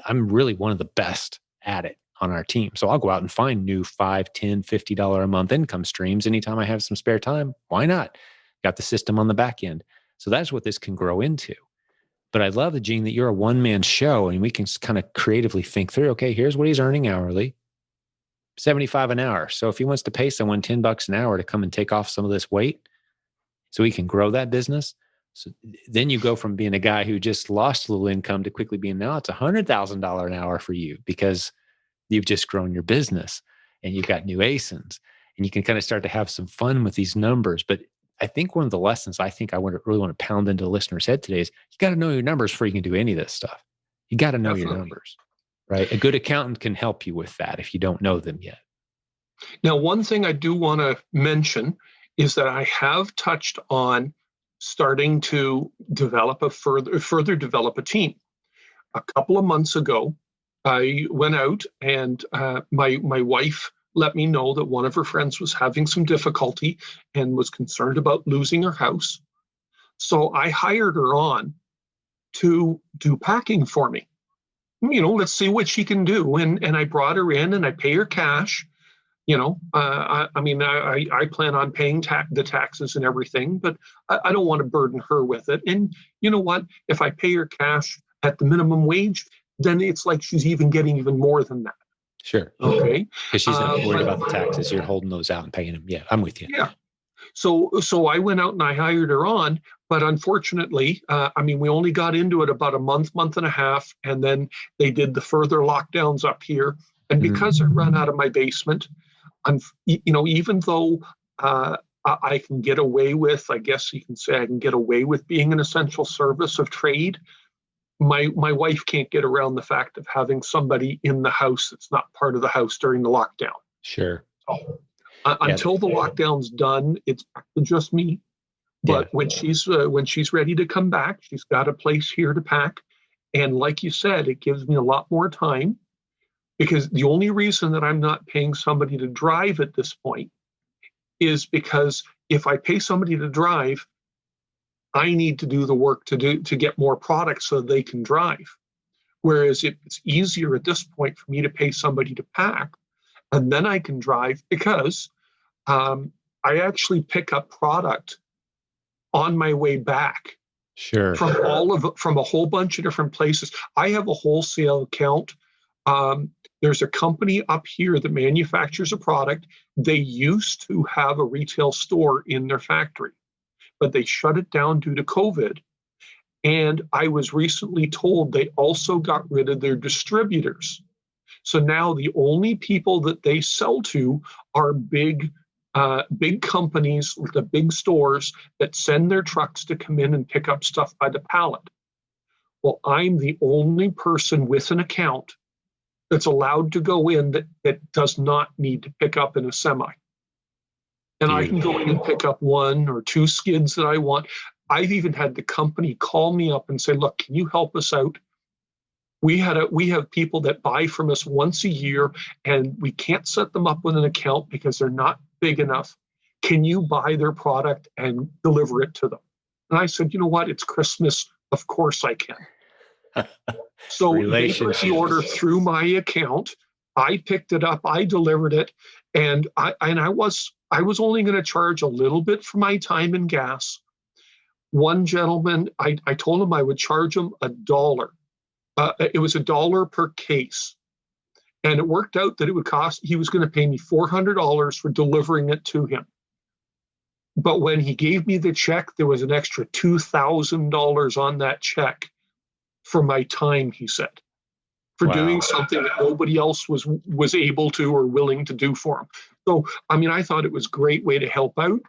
Speaker 1: I'm really one of the best at it on our team. So I'll go out and find new $5, $10, $50 a month income streams anytime I have some spare time. Why not? Got the system on the back end. So that's what this can grow into. But I love, Gene, that you're a one-man show, and we can kind of creatively think through, okay, here's what he's earning hourly. $75 an hour. So if he wants to pay someone $10 an hour to come and take off some of this weight so he can grow that business. So then you go from being a guy who just lost a little income to quickly being, now it's $100,000 an hour for you because you've just grown your business and you've got new ASINs, and you can kind of start to have some fun with these numbers. But I think one of the lessons I think I really want to pound into the listener's head today is you got to know your numbers before you can do any of this stuff. You got to know your numbers. Right? A good accountant can help you with that if you don't know them yet.
Speaker 2: Now, one thing I do want to mention is that I have touched on starting to further develop a team. A couple of months ago, I went out and my wife let me know that one of her friends was having some difficulty and was concerned about losing her house. So I hired her on to do packing for me. Let's see what she can do. And I brought her in and I pay her cash. I plan on paying the taxes and everything, but I don't want to burden her with it. And you know what? If I pay her cash at the minimum wage, then it's like she's even getting even more than that.
Speaker 1: Sure.
Speaker 2: Okay.
Speaker 1: Because she's not worried about the taxes. You're holding those out and paying them. Yeah, I'm with you.
Speaker 2: Yeah. So I went out and I hired her on, but unfortunately, we only got into it about a month and a half, and then they did the further lockdowns up here. And because I run out of my basement, even though I can get away with, I guess you can say I can get away with being an essential service of trade, my wife can't get around the fact of having somebody in the house that's not part of the house during the lockdown.
Speaker 1: Sure.
Speaker 2: So, until the lockdown's done, it's just me. But when she's ready to come back, she's got a place here to pack. And like you said, it gives me a lot more time, because the only reason that I'm not paying somebody to drive at this point is because if I pay somebody to drive, I need to do the work to get more products so they can drive. Whereas it's easier at this point for me to pay somebody to pack, and then I can drive, because I actually pick up product on my way back.
Speaker 1: Sure.
Speaker 2: From a whole bunch of different places. I have a wholesale account. There's a company up here that manufactures a product. They used to have a retail store in their factory, but they shut it down due to COVID. And I was recently told they also got rid of their distributors. So now the only people that they sell to are big companies, the big stores that send their trucks to come in and pick up stuff by the pallet. Well, I'm the only person with an account that's allowed to go in that does not need to pick up in a semi. And I can go in and pick up 1 or 2 skids that I want. I've even had the company call me up and say, look, can you help us out? We have people that buy from us once a year, and we can't set them up with an account because they're not big enough. Can you buy their product and deliver it to them? And I said, you know what? It's Christmas. Of course I can. So they put the order through my account. I picked it up. I delivered it. And I was only going to charge a little bit for my time and gas. One gentleman, I told him I would charge him $1. It was $1 per case. And it worked out that he was going to pay me $400 for delivering it to him. But when he gave me the check, there was an extra $2,000 on that check for my time, he said, for doing something that nobody else was able to or willing to do for him. So, I mean, I thought it was a great way to help out.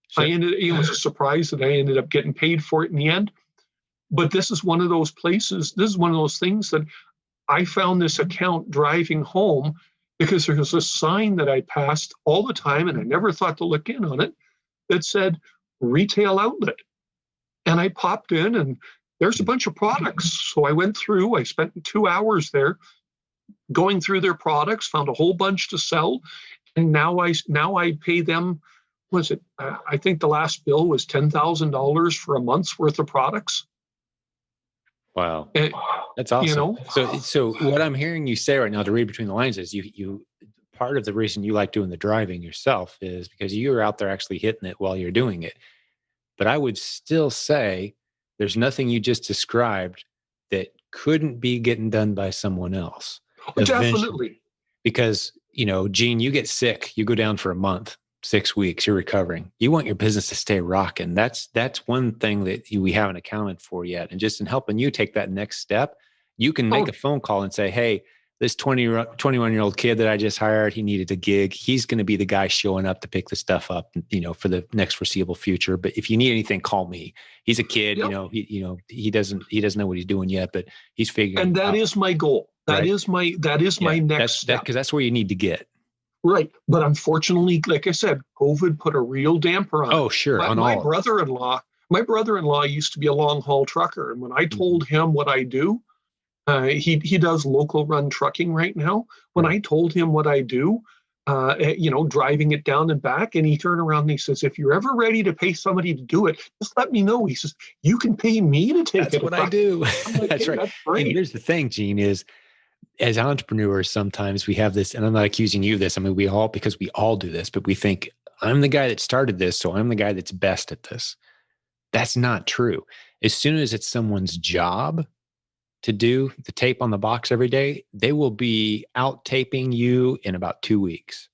Speaker 1: Sure.
Speaker 2: It was a surprise that I ended up getting paid for it in the end. But this is one of those places, this is one of those things that I found this account driving home because there was a sign that I passed all the time, and I never thought to look in on it, that said retail outlet. And I popped in, and there's a bunch of products. So I went through, I spent 2 hours there going through their products, found a whole bunch to sell. And now I pay them, I think the last bill was $10,000 for a month's worth of products.
Speaker 1: Wow. That's awesome. You know? So what I'm hearing you say right now, to read between the lines, is you part of the reason you like doing the driving yourself is because you're out there actually hitting it while you're doing it. But I would still say there's nothing you just described that couldn't be getting done by someone else.
Speaker 2: Definitely.
Speaker 1: Because, Gene, you get sick, you go down for a month, 6 weeks, you're recovering. You want your business to stay rocking. That's one thing that we haven't accounted for yet. And just in helping you take that next step, you can make a phone call and say, hey, this 21-year-old kid that I just hired, he needed a gig. He's going to be the guy showing up to pick the stuff up, for the next foreseeable future. But if you need anything, call me. He's a kid,
Speaker 2: Yep.
Speaker 1: he doesn't know what he's doing yet, but he's figuring.
Speaker 2: And that is my goal. That is my next step.
Speaker 1: Because that's where you need to get.
Speaker 2: Right. But unfortunately, like I said, COVID put a real damper on it.
Speaker 1: Oh, sure.
Speaker 2: My brother-in-law used to be a long haul trucker. And when I told him what I do, he does local run trucking right now. When I told him what I do, driving it down and back, and he turned around and he says, if you're ever ready to pay somebody to do it, just let me know. He says, you can pay me to take it.
Speaker 1: That's what I do.
Speaker 2: Like,
Speaker 1: that's right.
Speaker 2: That's great.
Speaker 1: And here's the thing, Gene, is as entrepreneurs, sometimes we have this, and I'm not accusing you of this. I mean, because we all do this, but we think I'm the guy that started this, so I'm the guy that's best at this. That's not true. As soon as it's someone's job to do the tape on the box every day, they will be out taping you in about 2 weeks,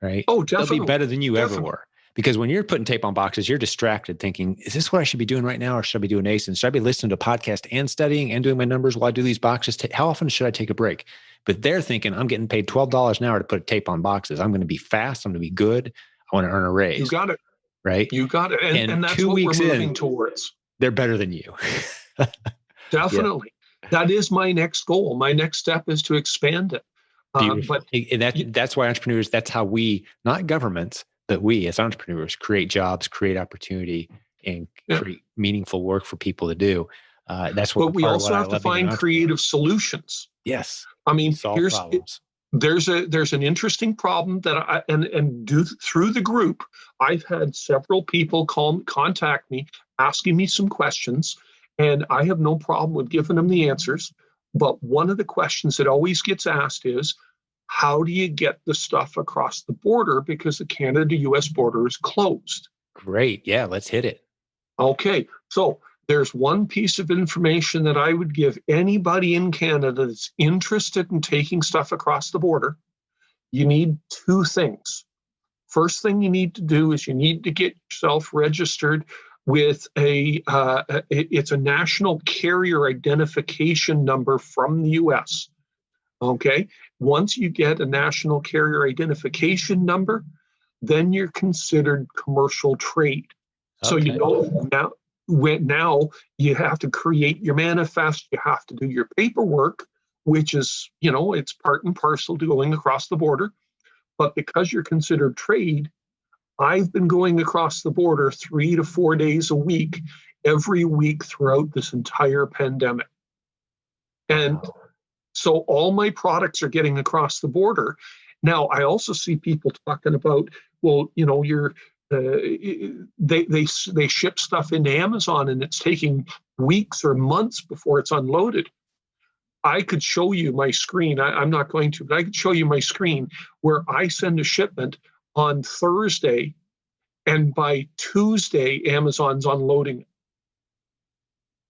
Speaker 1: right?
Speaker 2: Oh, definitely.
Speaker 1: They'll be better than you ever were. Because when you're putting tape on boxes, you're distracted thinking, is this what I should be doing right now? Or should I be doing ACE? Should I be listening to a podcast and studying and doing my numbers while I do these boxes? How often should I take a break? But they're thinking, I'm getting paid $12 an hour to put a tape on boxes. I'm going to be fast. I'm going to be good. I want to earn a raise.
Speaker 2: You got it.
Speaker 1: Right?
Speaker 2: You got it. And that's
Speaker 1: 2
Speaker 2: what
Speaker 1: weeks
Speaker 2: we're moving towards.
Speaker 1: They're better than you.
Speaker 2: Definitely. Yeah. That is my next goal. My next step is to expand it.
Speaker 1: That's why entrepreneurs, that's how we, not governments, but we as entrepreneurs create jobs, create opportunity, and create meaningful work for people to do. That's what.
Speaker 2: But we also have to find creative solutions.
Speaker 1: Yes.
Speaker 2: I mean,
Speaker 1: problems.
Speaker 2: There's an interesting problem that through the group, I've had several people contact me, asking me some questions, and I have no problem with giving them the answers. But one of the questions that always gets asked is, how do you get the stuff across the border? Because the Canada-US border is closed.
Speaker 1: Great. Yeah, let's hit it.
Speaker 2: Okay. So there's one piece of information that I would give anybody in Canada that's interested in taking stuff across the border. You need two things. First thing you need to do is you need to get yourself registered with it's a national carrier identification number from the US. Okay. Once you get a national carrier identification number, then you're considered commercial trade. Okay. So now you have to create your manifest. You have to do your paperwork, which is, it's part and parcel to going across the border. But because you're considered trade, I've been going across the border 3 to 4 days a week, every week throughout this entire pandemic. And so all my products are getting across the border. Now, I also see people talking about, well, they ship stuff into Amazon and it's taking weeks or months before it's unloaded. I could show you my screen. I'm not going to, but I could show you my screen where I send a shipment on Thursday, and by Tuesday, Amazon's unloading it.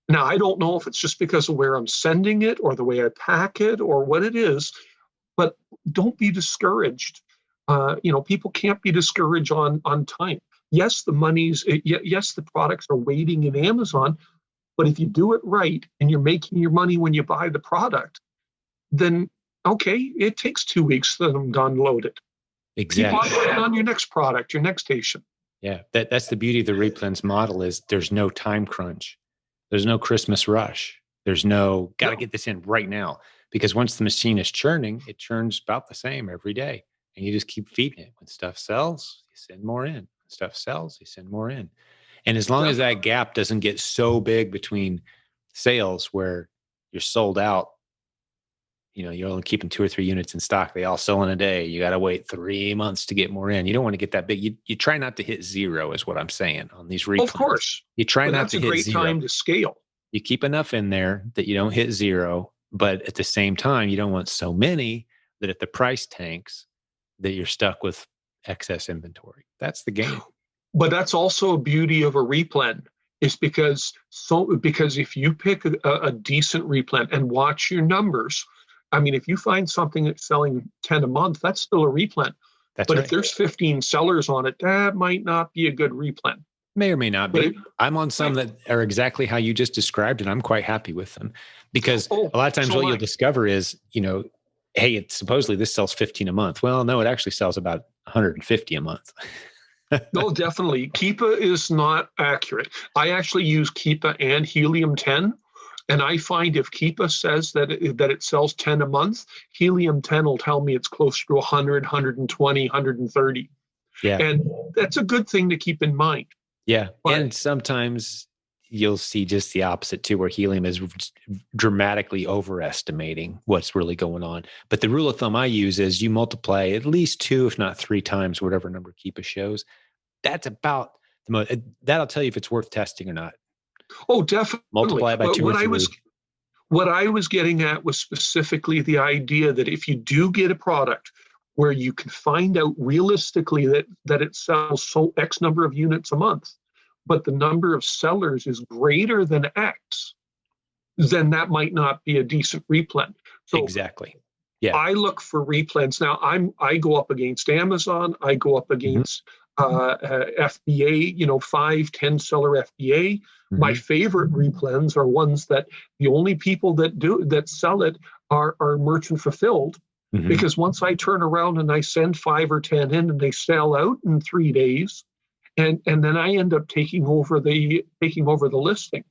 Speaker 2: Now, I don't know if it's just because of where I'm sending it or the way I pack it or what it is, but don't be discouraged. People can't be discouraged on time. Yes, yes, the products are waiting in Amazon, but if you do it right and you're making your money when you buy the product, then okay, it takes 2 weeks for them to unload it. Keep on
Speaker 1: Exactly.
Speaker 2: working on your next product, your next station.
Speaker 1: Yeah, that's the beauty of the Replens model is there's no time crunch. There's no Christmas rush. There's no got to
Speaker 2: No,
Speaker 1: get this in right now because once the machine is churning, it churns about the same every day, and you just keep feeding it. When stuff sells, you send more in. When stuff sells, you send more in. And as long as that gap doesn't get so big between sales where you're sold out, you're only keeping 2 or 3 units in stock. They all sell in a day. You got to wait 3 months to get more in. You don't want to get that big. You try not to hit zero is what I'm saying on these replens.
Speaker 2: of course.
Speaker 1: You try
Speaker 2: But
Speaker 1: not
Speaker 2: that's
Speaker 1: to
Speaker 2: a
Speaker 1: hit
Speaker 2: great
Speaker 1: zero.
Speaker 2: time to scale.
Speaker 1: You keep enough in there that you don't hit zero, but at the same time, you don't want so many that if the price tanks, that you're stuck with excess inventory. That's the game.
Speaker 2: But that's also a beauty of a replen, is because if you pick a decent replen and watch your numbers, I mean, if you find something that's selling 10 a month, that's still a replen.
Speaker 1: That's
Speaker 2: But
Speaker 1: right.
Speaker 2: if there's 15 sellers on it, that might not be a good replen.
Speaker 1: May or may not be. I'm on some that are exactly how you just described, and I'm quite happy with them because a lot of times what you'll discover is, hey, it's supposedly this sells 15 a month. Well, no, it actually sells about 150 a month.
Speaker 2: No, definitely. Keepa is not accurate. I actually use Keepa and Helium 10. And I find if Keepa says that it sells 10 a month, Helium 10 will tell me it's closer to 100, 120, 130.
Speaker 1: Yeah.
Speaker 2: And that's a good thing to keep in mind.
Speaker 1: Yeah. And sometimes you'll see just the opposite too, where helium is dramatically overestimating what's really going on. But the rule of thumb I use is you multiply at least 2, if not 3 times, whatever number Keepa shows. That's about the most. That'll tell you if it's worth testing or not.
Speaker 2: Oh, definitely.
Speaker 1: Multiply it by 2 or 3.
Speaker 2: What I was getting at was specifically the idea that if you do get a product where you can find out realistically that it sells so X number of units a month, but the number of sellers is greater than X, then that might not be a decent replen. So
Speaker 1: exactly. Yeah.
Speaker 2: I look for replens. Now I go up against Amazon. I go up against FBA, 5-10 seller FBA. Mm-hmm. My favorite replens are ones that the only people that sell it are merchant fulfilled. Mm-hmm. Because once I turn around and I send 5 or 10 in and they sell out in 3 days, and then I end up taking over the listing.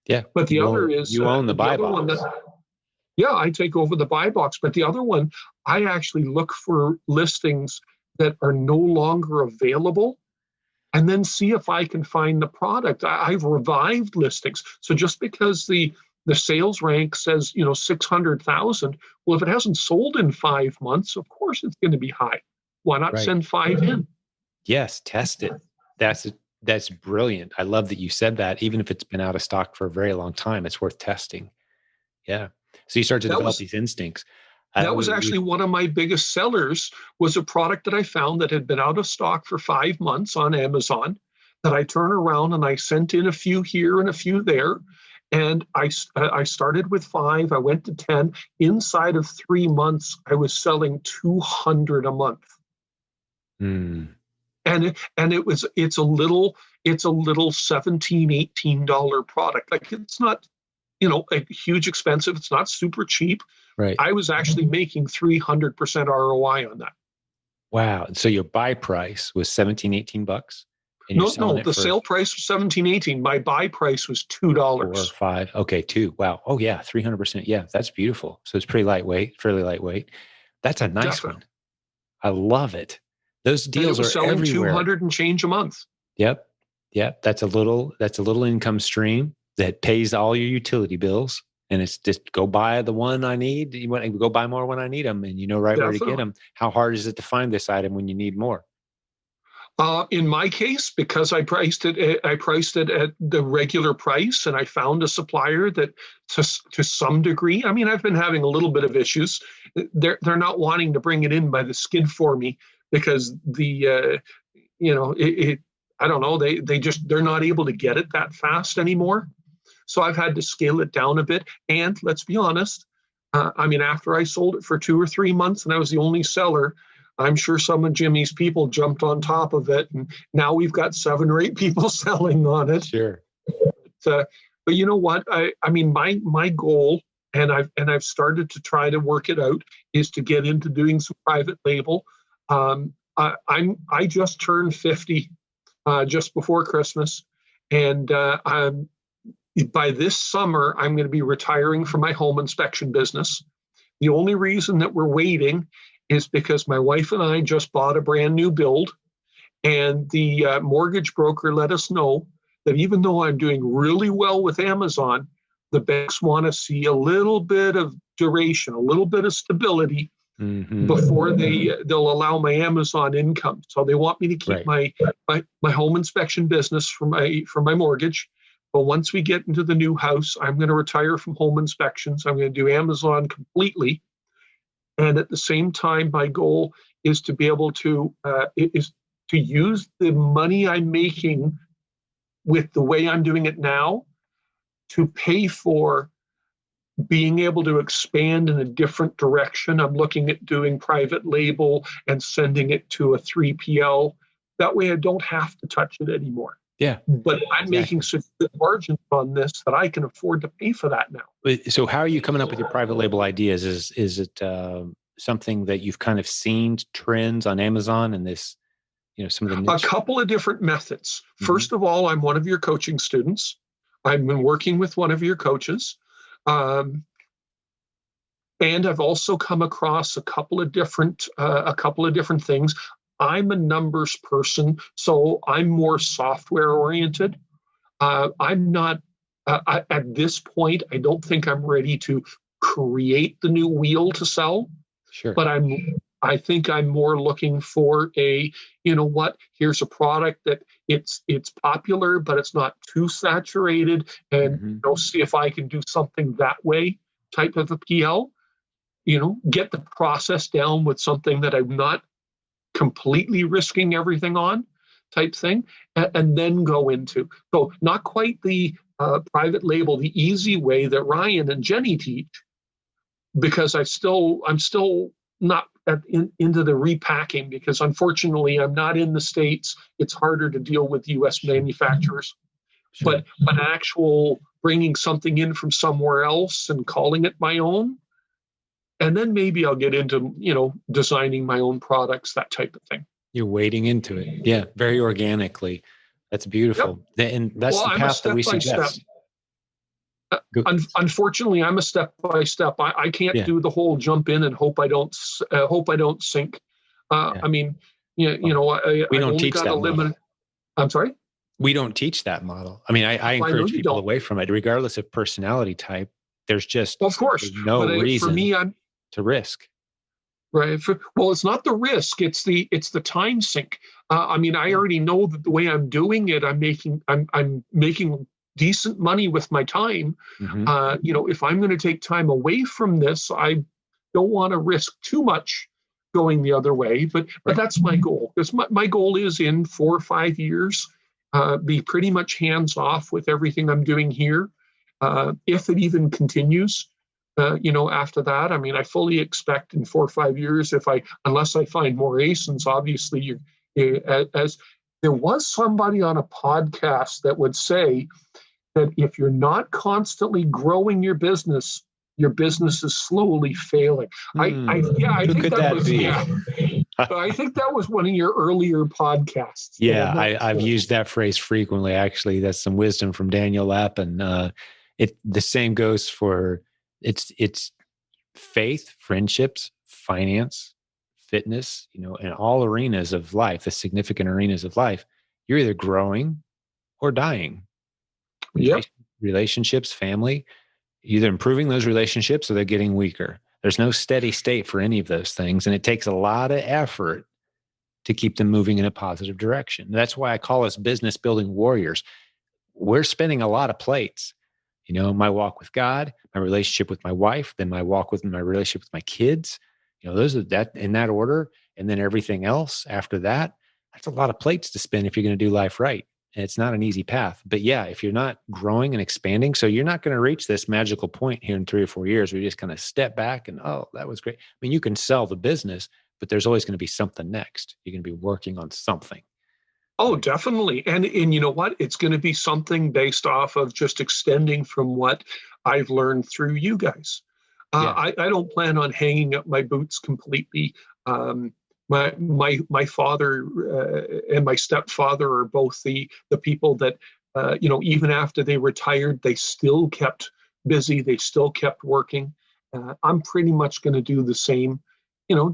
Speaker 1: Yeah.
Speaker 2: But the other is
Speaker 1: you own the buy box.
Speaker 2: Yeah, I take over the buy box. But the other one, I actually look for listings that are no longer available and then see if I can find the product. I've revived listings. So just because the sales rank says, 600,000, well, if it hasn't sold in 5 months, of course it's going to be high. Why not send 5 in?
Speaker 1: Yes, test it. That's brilliant. I love that you said that. Even if it's been out of stock for a very long time, it's worth testing. Yeah. So you start to develop these instincts.
Speaker 2: That was actually one of my biggest sellers, was a product that I found that had been out of stock for 5 months on Amazon, that I turn around and I sent in a few here and a few there. And I started with 5, I went to 10. Inside of 3 months, I was selling 200 a month.
Speaker 1: Mm.
Speaker 2: And it's a little $17, $18 product. Like, it's not, a huge expensive. It's not super cheap.
Speaker 1: Right.
Speaker 2: I was actually making 300% ROI on that.
Speaker 1: Wow. So your buy price was $17, $18?
Speaker 2: No, the sale price was $17, $18. My buy price was $2. 4
Speaker 1: or 5. Okay, 2. Wow. Oh yeah, 300%. Yeah, that's beautiful. So it's pretty lightweight, fairly lightweight. That's a nice one. I love it. Those deals are
Speaker 2: selling
Speaker 1: everywhere.
Speaker 2: 200 and change a month.
Speaker 1: Yep. That's a little income stream that pays all your utility bills. And it's just go buy the one I need. You want to go buy more when I need them, and you know where to get them. How hard is it to find this item when you need more?
Speaker 2: In my case, because I priced it at the regular price, and I found a supplier that, to some degree, I mean, I've been having a little bit of issues. They're not wanting to bring it in by the skid for me because I don't know, they're not able to get it that fast anymore. So I've had to scale it down a bit. And let's be honest, after I sold it for 2 or 3 months and I was the only seller, I'm sure some of Jimmy's people jumped on top of it. And now we've got 7 or 8 people selling on it.
Speaker 1: Sure.
Speaker 2: But you know what? My goal, and I've started to try to work it out, is to get into doing some private label. I just turned 50 just before Christmas, and by this summer I'm going to be retiring from my home inspection business. The only reason that we're waiting is because my wife and I just bought a brand new build, and the mortgage broker let us know that even though I'm doing really well with Amazon, the banks want to see a little bit of duration, a little bit of stability before they'll allow my Amazon income. So they want me to keep my home inspection business for my mortgage. But once we get into the new house, I'm going to retire from home inspections. I'm going to do Amazon completely. And at the same time, my goal is to be able to use the money I'm making with the way I'm doing it now to pay for being able to expand in a different direction. I'm looking at doing private label and sending it to a 3PL. That way I don't have to touch it anymore.
Speaker 1: Yeah.
Speaker 2: But I'm making such good margins on this that I can afford to pay for that now.
Speaker 1: So how are you coming up with your private label ideas? Is it something that you've kind of seen trends on Amazon and this, some of the niche?
Speaker 2: A couple of different methods. First of all, I'm one of your coaching students. I've been working with one of your coaches. And I've also come across a couple of different things. I'm a numbers person, so I'm more software oriented. I'm not at this point. I don't think I'm ready to create the new wheel to sell.
Speaker 1: Sure.
Speaker 2: But I think I'm more looking for here's a product that it's popular, but it's not too saturated, and see if I can do something that way type of a PL. Get the process down with something that I'm not completely risking everything on type thing, and then go into. So not quite the private label, the easy way that Ryan and Jenny teach, because I'm still not into the repacking, because unfortunately I'm not in the States. It's harder to deal with U.S. manufacturers. Sure. But actual bringing something in from somewhere else and calling it my own, and then maybe I'll get into designing my own products, that type of thing.
Speaker 1: You're wading into it, yeah, very organically. That's beautiful, and that's the path that we suggest.
Speaker 2: Unfortunately, I'm a step by step. I can't do the whole jump in and hope I don't sink. We
Speaker 1: don't teach that model.
Speaker 2: I'm sorry?
Speaker 1: We don't teach that model. I encourage people away from it, regardless of personality type. There's just no reason for me to risk.
Speaker 2: Right. It's not the risk. It's the time sink. I already know that the way I'm doing it, I'm making decent money with my time. If I'm going to take time away from this, I don't want to risk too much going the other way. But that's my goal. Because my goal is in 4 or 5 years, be pretty much hands off with everything I'm doing here. If it even continues, after that, I fully expect in 4 or 5 years, unless I find more ASINs, obviously, as there was somebody on a podcast that would say that if you're not constantly growing your business is slowly failing. I think that was one of your earlier podcasts.
Speaker 1: Yeah, I've used that phrase frequently. Actually, that's some wisdom from Daniel Lappin. The same goes for it's faith, friendships, finance, fitness, in all arenas of life, the significant arenas of life. You're either growing or dying.
Speaker 2: Yep.
Speaker 1: Relationships, family, either improving those relationships or they're getting weaker. There's no steady state for any of those things. And it takes a lot of effort to keep them moving in a positive direction. That's why I call us business building warriors. We're spinning a lot of plates. My walk with God, my relationship with my wife, then my relationship with my kids. Those are that in that order. And then everything else after that, that's a lot of plates to spin if you're going to do life right. It's not an easy path. But yeah, if you're not growing and expanding, so you're not going to reach this magical point here in 3 or 4 years where you just kind of step back and, oh, that was great. I mean, you can sell the business, but there's always going to be something next. You're going to be working on something.
Speaker 2: Oh, definitely. And you know what? It's going to be something based off of just extending from what I've learned through you guys.
Speaker 1: Yeah.
Speaker 2: I don't plan on hanging up my boots completely. My father and my stepfather are both the people that even after they retired, they still kept busy. They still kept working. I'm pretty much going to do the same,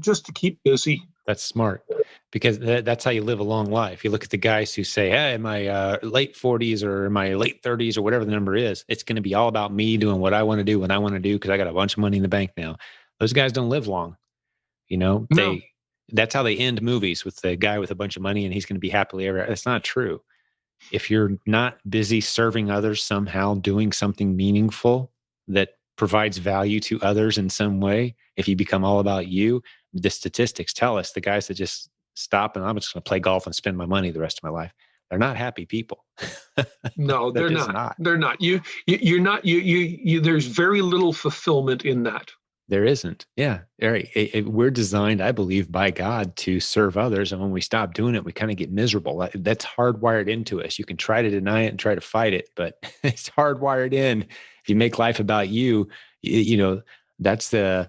Speaker 2: just to keep busy.
Speaker 1: That's smart, because that's how you live a long life. You look at the guys who say, hey, in my late 40s or my late 30s or whatever the number is, it's going to be all about me doing what I want to do when I want to do because I got a bunch of money in the bank now. Those guys don't live long.
Speaker 2: No.
Speaker 1: That's how they end movies, with the guy with a bunch of money and he's going to be happily ever. That's not true. If you're not busy serving others somehow, doing something meaningful that provides value to others in some way, if you become all about you, the statistics tell us the guys that just stop and I'm just going to play golf and spend my money the rest of my life, they're not happy people.
Speaker 2: No, they're not. They're not. You're not. You. There's very little fulfillment in that.
Speaker 1: There isn't. Yeah. We're designed, I believe, by God to serve others. And when we stop doing it, we kind of get miserable. That's hardwired into us. You can try to deny it and try to fight it, but it's hardwired in. If you make life about you, that's the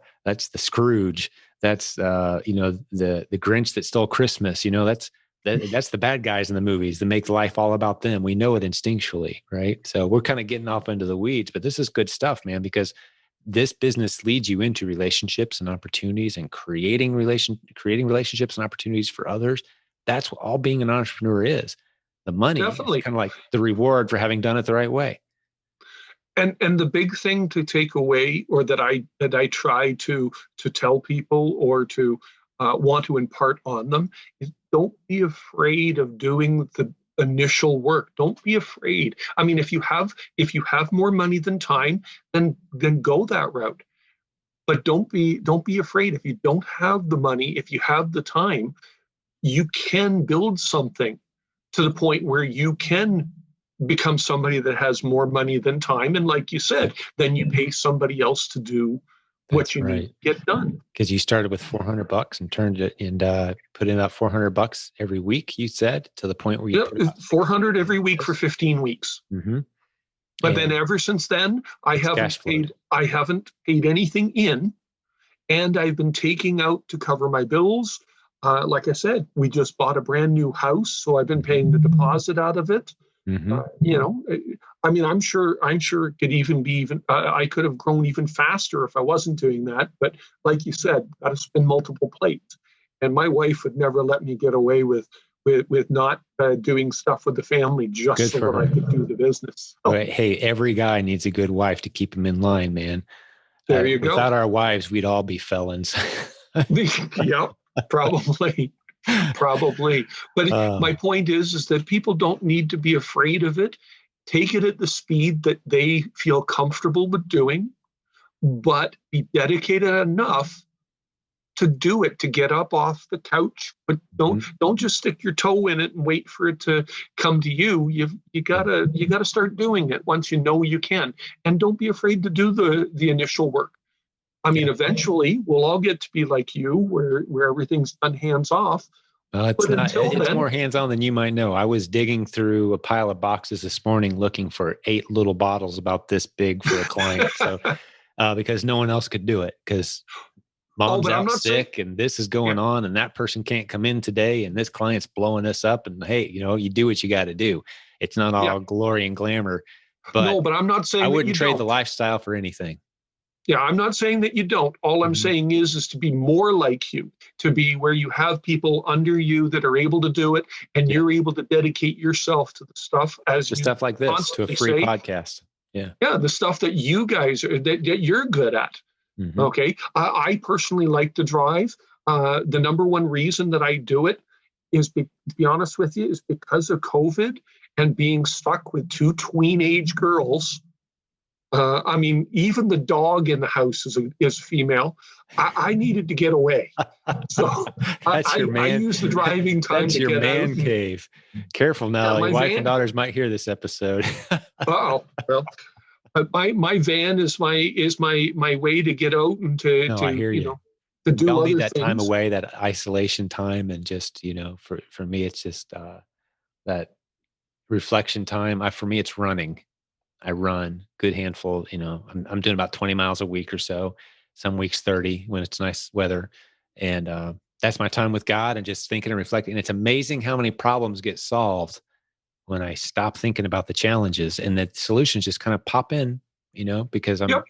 Speaker 1: Scrooge. That's the Grinch that stole Christmas. That's the bad guys in the movies that make life all about them. We know it instinctually, right? So we're kind of getting off into the weeds, but this is good stuff, man, because this business leads you into relationships and opportunities and creating relationships and opportunities for others. That's what all being an entrepreneur is. The money
Speaker 2: Definitely.
Speaker 1: is kind of like the reward for having done it the right way.
Speaker 2: And the big thing to take away, or that I try to tell people, or to want to impart on them, is don't be afraid of doing the initial work. Don't be afraid. I mean, if you have more money than time, then go that route. But don't be afraid. If you don't have the money, if you have the time, you can build something to the point where you can become somebody that has more money than time. And like you said, then you pay somebody else to do what you need to get done.
Speaker 1: Because you started with $400 and turned it and put in about $400 every week, you said, to the point where you
Speaker 2: $400 every week for 15 weeks.
Speaker 1: Mm-hmm.
Speaker 2: But then ever since then, I haven't paid anything in, and I've been taking out to cover my bills. Like I said, we just bought a brand new house, so I've been paying the deposit out of it.
Speaker 1: Mm-hmm.
Speaker 2: I mean, I'm sure it could even be I could have grown even faster if I wasn't doing that. But like you said, got to spin multiple plates. And my wife would never let me get away with not doing stuff with the family just so that I could do the business.
Speaker 1: So. Hey, every guy needs a good wife to keep him in line, man.
Speaker 2: There you go.
Speaker 1: Without our wives, we'd all be felons.
Speaker 2: Yep, probably. Probably. But my point is that people don't need to be afraid of it. Take it at the speed that they feel comfortable with doing, but be dedicated enough to do it, to get up off the couch. But don't just stick your toe in it and wait for it to come to you. You gotta start doing it once you know you can. And don't be afraid to do the initial work. I mean, eventually we'll all get to be like you, where everything's done hands off.
Speaker 1: It's more hands-on than you might know. I was digging through a pile of boxes this morning looking for 8 little bottles about this big for a client. So because no one else could do it, because mom's out sick and this is going on and that person can't come in today and this client's blowing us up, and hey, you do what you got to do. It's not all glory and glamour. But
Speaker 2: no, but I'm not saying
Speaker 1: I wouldn't trade the lifestyle for anything.
Speaker 2: Yeah, I'm not saying that you don't. All I'm saying is to be more like you, to be where you have people under you that are able to do it, and you're able to dedicate yourself to the stuff
Speaker 1: stuff like this, to a free podcast. Yeah,
Speaker 2: the stuff that you guys that you're good at. Mm-hmm. Okay, I personally like to drive. The number one reason that I do it is, to be honest with you, is because of COVID and being stuck with 2 tween-age girls. I mean, even the dog in the house is female. I needed to get away. So
Speaker 1: That's your
Speaker 2: I
Speaker 1: man.
Speaker 2: use the driving time
Speaker 1: That's
Speaker 2: to
Speaker 1: your
Speaker 2: get out.
Speaker 1: man cave. Careful
Speaker 2: Yeah,
Speaker 1: now. Your
Speaker 2: my
Speaker 1: wife and
Speaker 2: van.
Speaker 1: daughters might hear this episode.
Speaker 2: Oh, well, my van is my way to get out and
Speaker 1: No, I hear you.
Speaker 2: to
Speaker 1: We
Speaker 2: do
Speaker 1: all need
Speaker 2: other
Speaker 1: that time
Speaker 2: things.
Speaker 1: away, that isolation time, and just, for me, it's just that reflection time. For me, it's running. I run good handful. I'm doing about 20 miles a week or so. Some weeks 30 when it's nice weather, and that's my time with God and just thinking and reflecting. And it's amazing how many problems get solved when I stop thinking about the challenges, and the solutions just kind of pop in. Because
Speaker 2: Yep.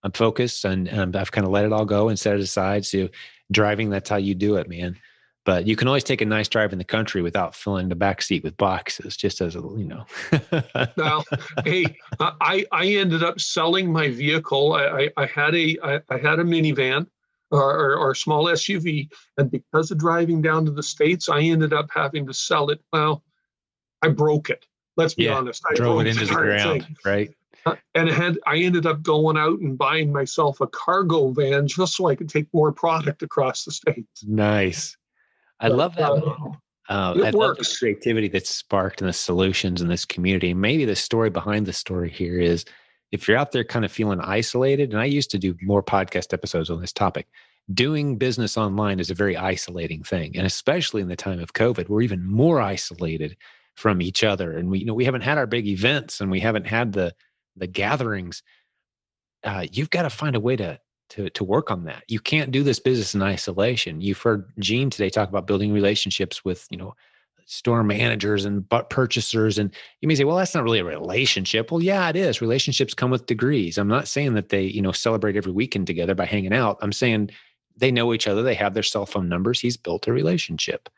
Speaker 1: I'm focused, and I've kind of let it all go and set it aside. So driving, that's how you do it, man. But you can always take a nice drive in the country without filling the back. With boxes, just as
Speaker 2: Now, hey, I ended up selling my vehicle. I had a minivan or small SUV, and because of driving down to the States, I ended up having to sell it. Well, I broke it. Let's be
Speaker 1: Yeah,
Speaker 2: honest. I
Speaker 1: drove it
Speaker 2: broke the
Speaker 1: into the
Speaker 2: darn
Speaker 1: ground,
Speaker 2: thing.
Speaker 1: right?
Speaker 2: And I ended up going out and buying myself a cargo van just so I could take more product across the states.
Speaker 1: Nice. I
Speaker 2: But
Speaker 1: love that model. I
Speaker 2: it
Speaker 1: love the
Speaker 2: works.
Speaker 1: creativity that's sparked in the solutions in this community. Maybe the story behind the story here is, if you're out there kind of feeling isolated, and I used to do more podcast episodes on this topic, doing business online is a very isolating thing. And especially in the time of COVID, we're even more isolated from each other. And we haven't had our big events, and we haven't had the gatherings. You've got to find a way to work on that. You can't do this business in isolation. You've heard Gene today talk about building relationships with store managers and purchasers, and you may say, well, that's not really a relationship. Well, yeah, it is. Relationships come with degrees. I'm not saying that they celebrate every weekend together by hanging out. I'm saying they know each other. They have their cell phone numbers. He's built a relationship.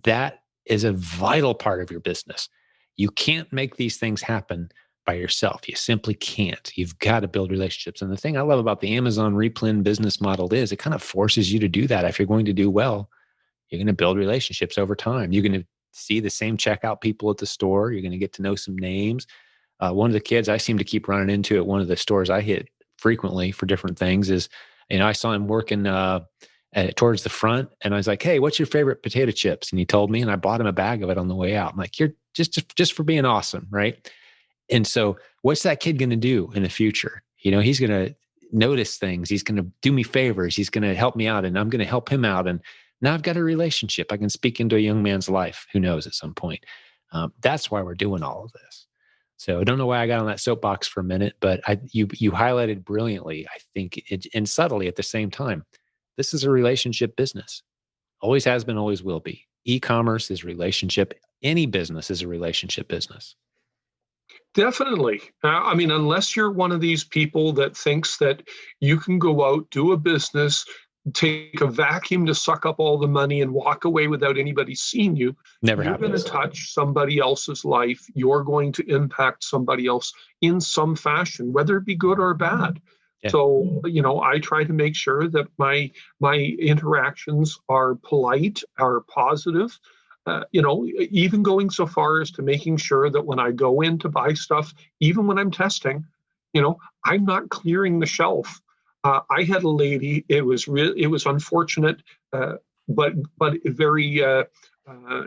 Speaker 1: That is a vital part of your business. You can't make these things happen by yourself. You simply can't. You've got to build relationships. And the thing I love about the Amazon Replend business model is it kind of forces you to do that. If you're going to do well, you're going to build relationships over time. You're going to see the same checkout people at the store. You're going to get to know some names. One of the kids I seem to keep running into at one of the stores I hit frequently for different things is, I saw him working towards the front, and I was like, "Hey, what's your favorite potato chips?" And he told me, and I bought him a bag of it on the way out. I'm like, "You're just for being awesome, right?" And so, what's that kid going to do in the future? He's going to notice things. He's going to do me favors. He's going to help me out, and I'm going to help him out. And now I've got a relationship. I can speak into a young man's life. Who knows at some point? That's why we're doing all of this. So I don't know why I got on that soapbox for a minute, but you highlighted brilliantly, I think, and subtly at the same time. This is a relationship business. Always has been, always will be. E-commerce is relationship. Any business is a relationship business.
Speaker 2: Definitely. I mean, unless you're one of these people that thinks that you can go out, do a business, take a vacuum to suck up all the money and walk away without anybody seeing you,
Speaker 1: Never
Speaker 2: you're going to
Speaker 1: happens.
Speaker 2: touch somebody else's life. You're going to impact somebody else in some fashion, whether it be good or bad.
Speaker 1: Yeah.
Speaker 2: So, I try to make sure that my interactions are polite, are positive. Even going so far as to making sure that when I go in to buy stuff, even when I'm testing, I'm not clearing the shelf. I had a lady. It was unfortunate, but very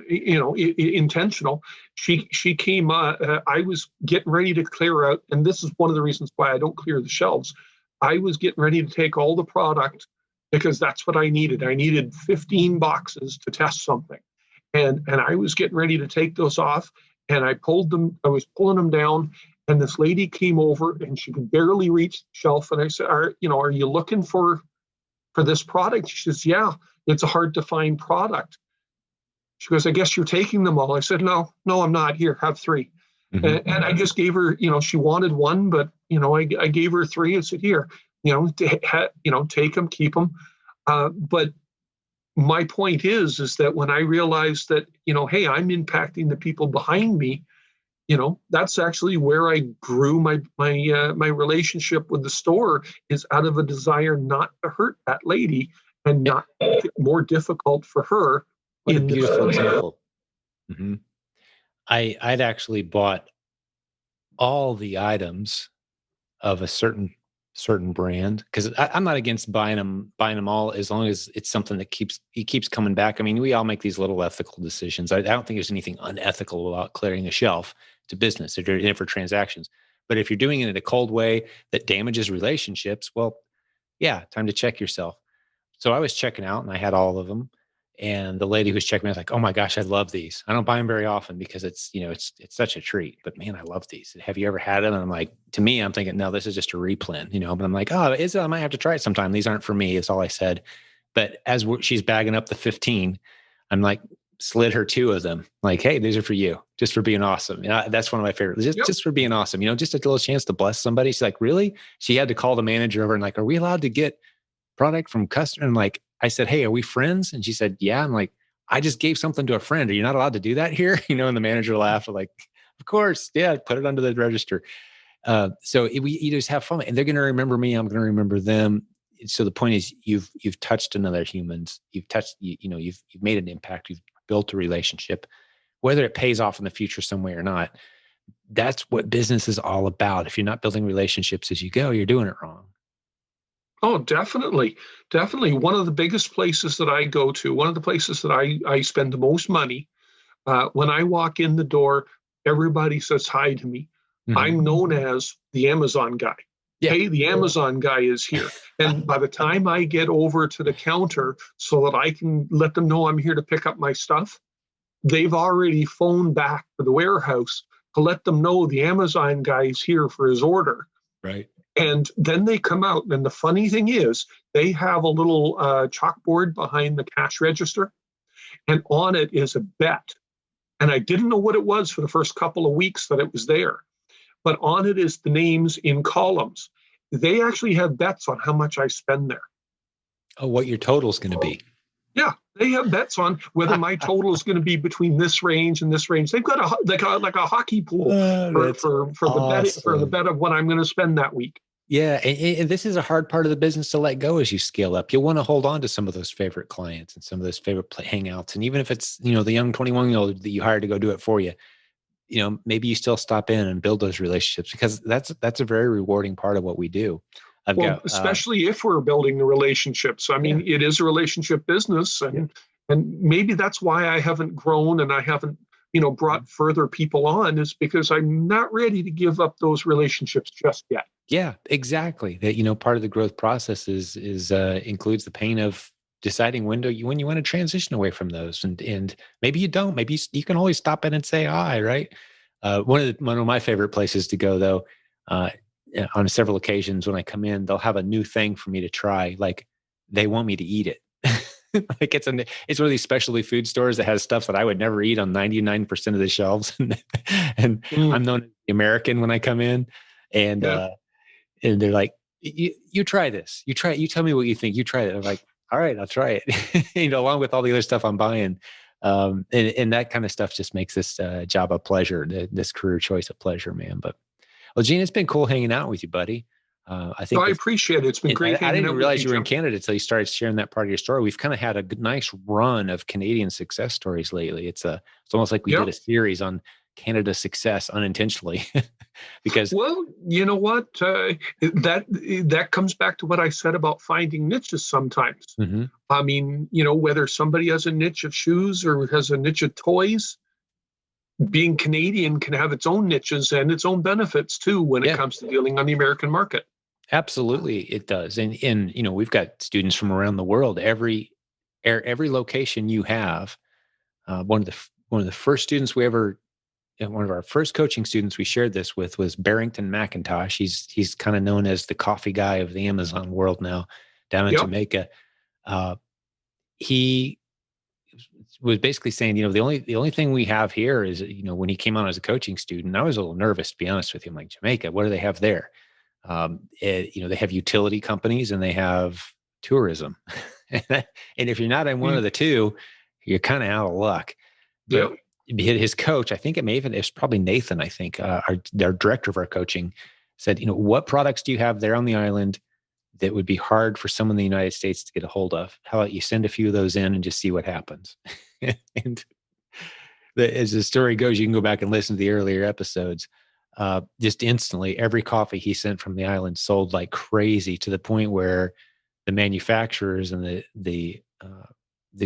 Speaker 2: intentional. She came. I was getting ready to clear out, and this is one of the reasons why I don't clear the shelves. I was getting ready to take all the product because that's what I needed. I needed 15 boxes to test something, and I was getting ready to take those off, and I was pulling them down, and this lady came over and she could barely reach the shelf, and I said, are you looking for this product? She says, yeah, it's a hard to find product. She goes, I guess you're taking them all. I said, no, I'm not. Here, have three.
Speaker 1: Mm-hmm.
Speaker 2: And I just gave her, she wanted one, but I gave her three. I said, here, take them, keep them. But my point is that when I realized that, hey, I'm impacting the people behind me, that's actually where I grew my relationship with the store, is out of a desire not to hurt that lady and
Speaker 1: Yeah.
Speaker 2: not make it more difficult for her.
Speaker 1: What a beautiful example. Mm-hmm. I'd actually bought all the items of a certain brand, because I'm not against buying them all, as long as it's something that keeps coming back. I mean, we all make these little ethical decisions. I don't think there's anything unethical about clearing a shelf. It's a business. They're in it for transactions. But if you're doing it in a cold way that damages relationships, well, yeah, time to check yourself. So I was checking out and I had all of them. And the lady who was checking me, I was like, "Oh my gosh, I love these. I don't buy them very often because it's such a treat. But man, I love these. Have you ever had them?" And I'm like, to me, I'm thinking, no, this is just a replen, But I'm like, oh, is it? I might have to try it sometime. These aren't for me. Is all I said. But as she's bagging up the 15, I'm like, slid her 2 of them. Like, hey, these are for you, just for being awesome. That's one of my favorites. Just for being awesome. Just a little chance to bless somebody. She's like, really? She had to call the manager over and like, are we allowed to get product from customer? And like, I said, hey, are we friends? And she said, yeah. I'm like, I just gave something to a friend. Are you not allowed to do that here? And the manager laughed, like, of course. Yeah. Put it under the register. So you just have fun, and they're going to remember me. I'm going to remember them. So the point is, you've touched another humans. You've touched, you've made an impact. You've built a relationship, whether it pays off in the future some way or not. That's what business is all about. If you're not building relationships as you go, you're doing it wrong.
Speaker 2: Oh, definitely. Definitely. One of the biggest places that I go to, one of the places that I spend the most money, when I walk in the door, everybody says hi to me.
Speaker 1: Mm-hmm.
Speaker 2: I'm known as the Amazon guy.
Speaker 1: Yeah.
Speaker 2: Hey, the Amazon guy is here. And by the time I get over to the counter so that I can let them know I'm here to pick up my stuff, they've already phoned back to the warehouse to let them know the Amazon guy is here for his order.
Speaker 1: Right.
Speaker 2: And then they come out. And the funny thing is, they have a little chalkboard behind the cash register, and on it is a bet. And I didn't know what it was for the first couple of weeks that it was there. But on it is the names in columns. They actually have bets on how much I spend there.
Speaker 1: Oh, what your total is going to be.
Speaker 2: Yeah, they have bets on whether my total is going to be between this range and this range. They've got like a hockey pool for the bet of what I'm going to spend that week.
Speaker 1: Yeah, and this is a hard part of the business to let go as you scale up. You'll want to hold on to some of those favorite clients and some of those favorite hangouts, and even if it's the young 21-year-old that you hired to go do it for you, maybe you still stop in and build those relationships, because that's a very rewarding part of what we do.
Speaker 2: Especially if we're building the relationships. I mean, It is a relationship business, and maybe that's why I haven't grown and I haven't, brought further people on, is because I'm not ready to give up those relationships just yet.
Speaker 1: Yeah, exactly. That part of the growth process is includes the pain of deciding when you want to transition away from those, and maybe you don't. Maybe you can always stop in and say hi, right? One of my favorite places to go, though, on several occasions when I come in, they'll have a new thing for me to try. Like, they want me to eat it. Like it's one of these specialty food stores that has stuff that I would never eat on 99% of the shelves. And I'm known as the American when I come in, and they're like, you try this, you tell me what you think, you try it. I'm like, all right, I'll try it. Along with all the other stuff I'm buying. And that kind of stuff just makes this job a pleasure, this career choice a pleasure, man. But well, Gene, it's been cool hanging out with you, buddy. I think
Speaker 2: I apprapret it. It's been great.
Speaker 1: I didn't realize you were in Canada until you started sharing that part of your story. We've kind of had a nice run of Canadian success stories lately. It's almost like we did a series on Canada success unintentionally. Because,
Speaker 2: well, you know what, that comes back to what I said about finding niches sometimes.
Speaker 1: Mm-hmm.
Speaker 2: I mean, whether somebody has a niche of shoes or has a niche of toys, being Canadian can have its own niches and its own benefits too when it comes to dealing on the American market.
Speaker 1: Absolutely, it does. And we've got students from around the world. Every location you have. One of the first students we ever, one of our first coaching students we shared this with was Barrington McIntosh. He's kind of known as the coffee guy of the Amazon world now, down in Jamaica. He was basically saying, the only thing we have here is, when he came on as a coaching student, I was a little nervous, to be honest with him. Like, Jamaica, what do they have there? They have utility companies and they have tourism. And if you're not in one of the two, you're kind of out of luck. But his coach, I think it's probably Nathan, I think, our director of our coaching, said, what products do you have there on the island that would be hard for someone in the United States to get a hold of? How about you send a few of those in and just see what happens? And as the story goes, you can go back and listen to the earlier episodes. just instantly, every coffee he sent from the island sold like crazy, to the point where the manufacturers and the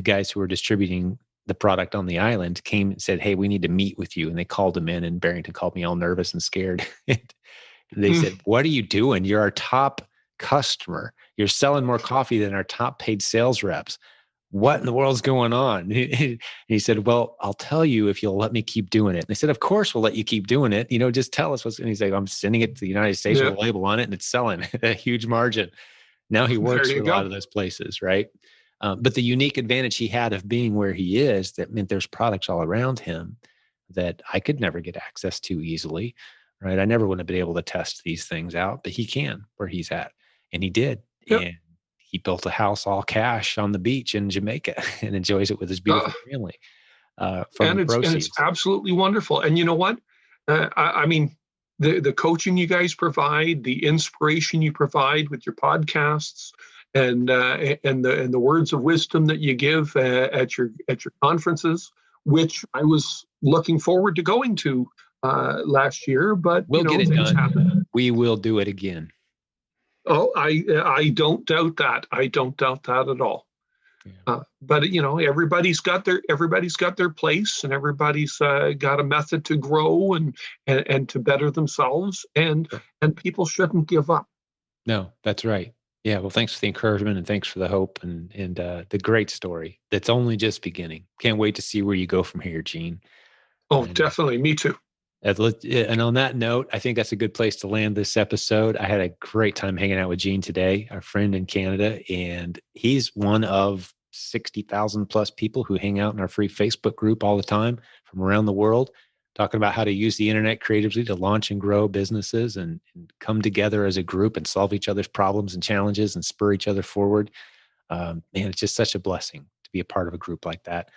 Speaker 1: guys who were distributing the product on the island came and said, "Hey, we need to meet with you." And they called him in, and Barrington called me all nervous and scared. They
Speaker 2: Mm,
Speaker 1: said, "What are you doing? You're our top customer. You're selling more coffee than our top paid sales reps. What in the world's going on?" And he said, "Well, I'll tell you if you'll let me keep doing it." And they said, "Of course we'll let you keep doing it. Just tell us what's." And he's like, "I'm sending it to the United States with
Speaker 2: yeah,
Speaker 1: a label on it, and it's selling a huge margin." Now he
Speaker 2: there
Speaker 1: works for
Speaker 2: you
Speaker 1: a lot
Speaker 2: go.
Speaker 1: of those places, right? But the unique advantage he had of being where he is, that meant there's products all around him that I could never get access to easily, right? I never would have been able to test these things out, but he can where he's at. And he did.
Speaker 2: Yep.
Speaker 1: And he built a house all cash on the beach in Jamaica and enjoys it with his
Speaker 2: Uh,
Speaker 1: beautiful family from
Speaker 2: and
Speaker 1: the
Speaker 2: it's
Speaker 1: proceeds.
Speaker 2: absolutely wonderful. And you know what? I mean, the coaching you guys provide, the inspiration you provide with your podcasts, and the words of wisdom that you give at your conferences, which I was looking forward to going to last year, but
Speaker 1: We'll get it
Speaker 2: things
Speaker 1: done.
Speaker 2: happen.
Speaker 1: We will do it again.
Speaker 2: Oh, I don't doubt that. I don't doubt that at all.
Speaker 1: Yeah.
Speaker 2: But everybody's got their place, and everybody's got a method to grow and to better themselves, and
Speaker 1: Sure.
Speaker 2: and people shouldn't give up.
Speaker 1: No, that's right. Yeah. Well, thanks for the encouragement, and thanks for the hope, and the great story that's only just beginning. Can't wait to see where you go from here, Gene.
Speaker 2: Oh,
Speaker 1: And
Speaker 2: definitely, me too.
Speaker 1: and on that note, I think that's a good place to land this episode. I had a great time hanging out with Gene today, our friend in Canada, and he's one of 60,000 plus people who hang out in our free Facebook group all the time from around the world, talking about how to use the internet creatively to launch and grow businesses, and come together as a group and solve each other's problems and challenges and spur each other forward. Man, it's just such a blessing to be a part of a group like that.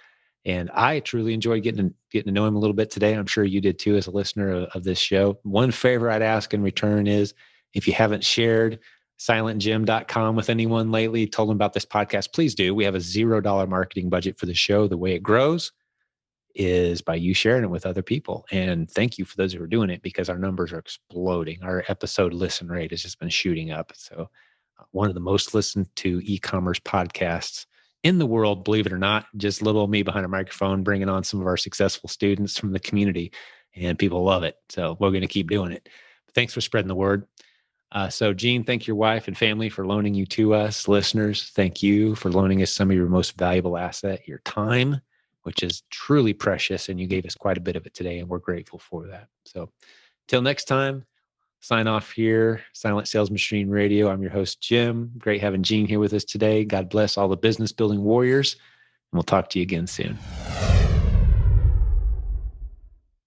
Speaker 1: And I truly enjoyed getting to know him a little bit today. I'm sure you did too, as a listener of this show. One favor I'd ask in return is, if you haven't shared silentjim.com with anyone lately, told them about this podcast, please do. We have a $0 marketing budget for the show. The way it grows is by you sharing it with other people. And thank you for those who are doing it, because our numbers are exploding. Our episode listen rate has just been shooting up. So one of the most listened to e-commerce podcasts in the world, believe it or not. Just little me behind a microphone, bringing on some of our successful students from the community, and people love it. So we're going to keep doing it. Thanks for spreading the word. So Gene, thank your wife and family for loaning you to us. Listeners, thank you for loaning us some of your most valuable asset, your time, which is truly precious. And you gave us quite a bit of it today, and we're grateful for that. So till next time, sign off here, Silent Sales Machine Radio. I'm your host, Jim. Great having Gene here with us today. God bless all the business building warriors, and we'll talk to you again soon.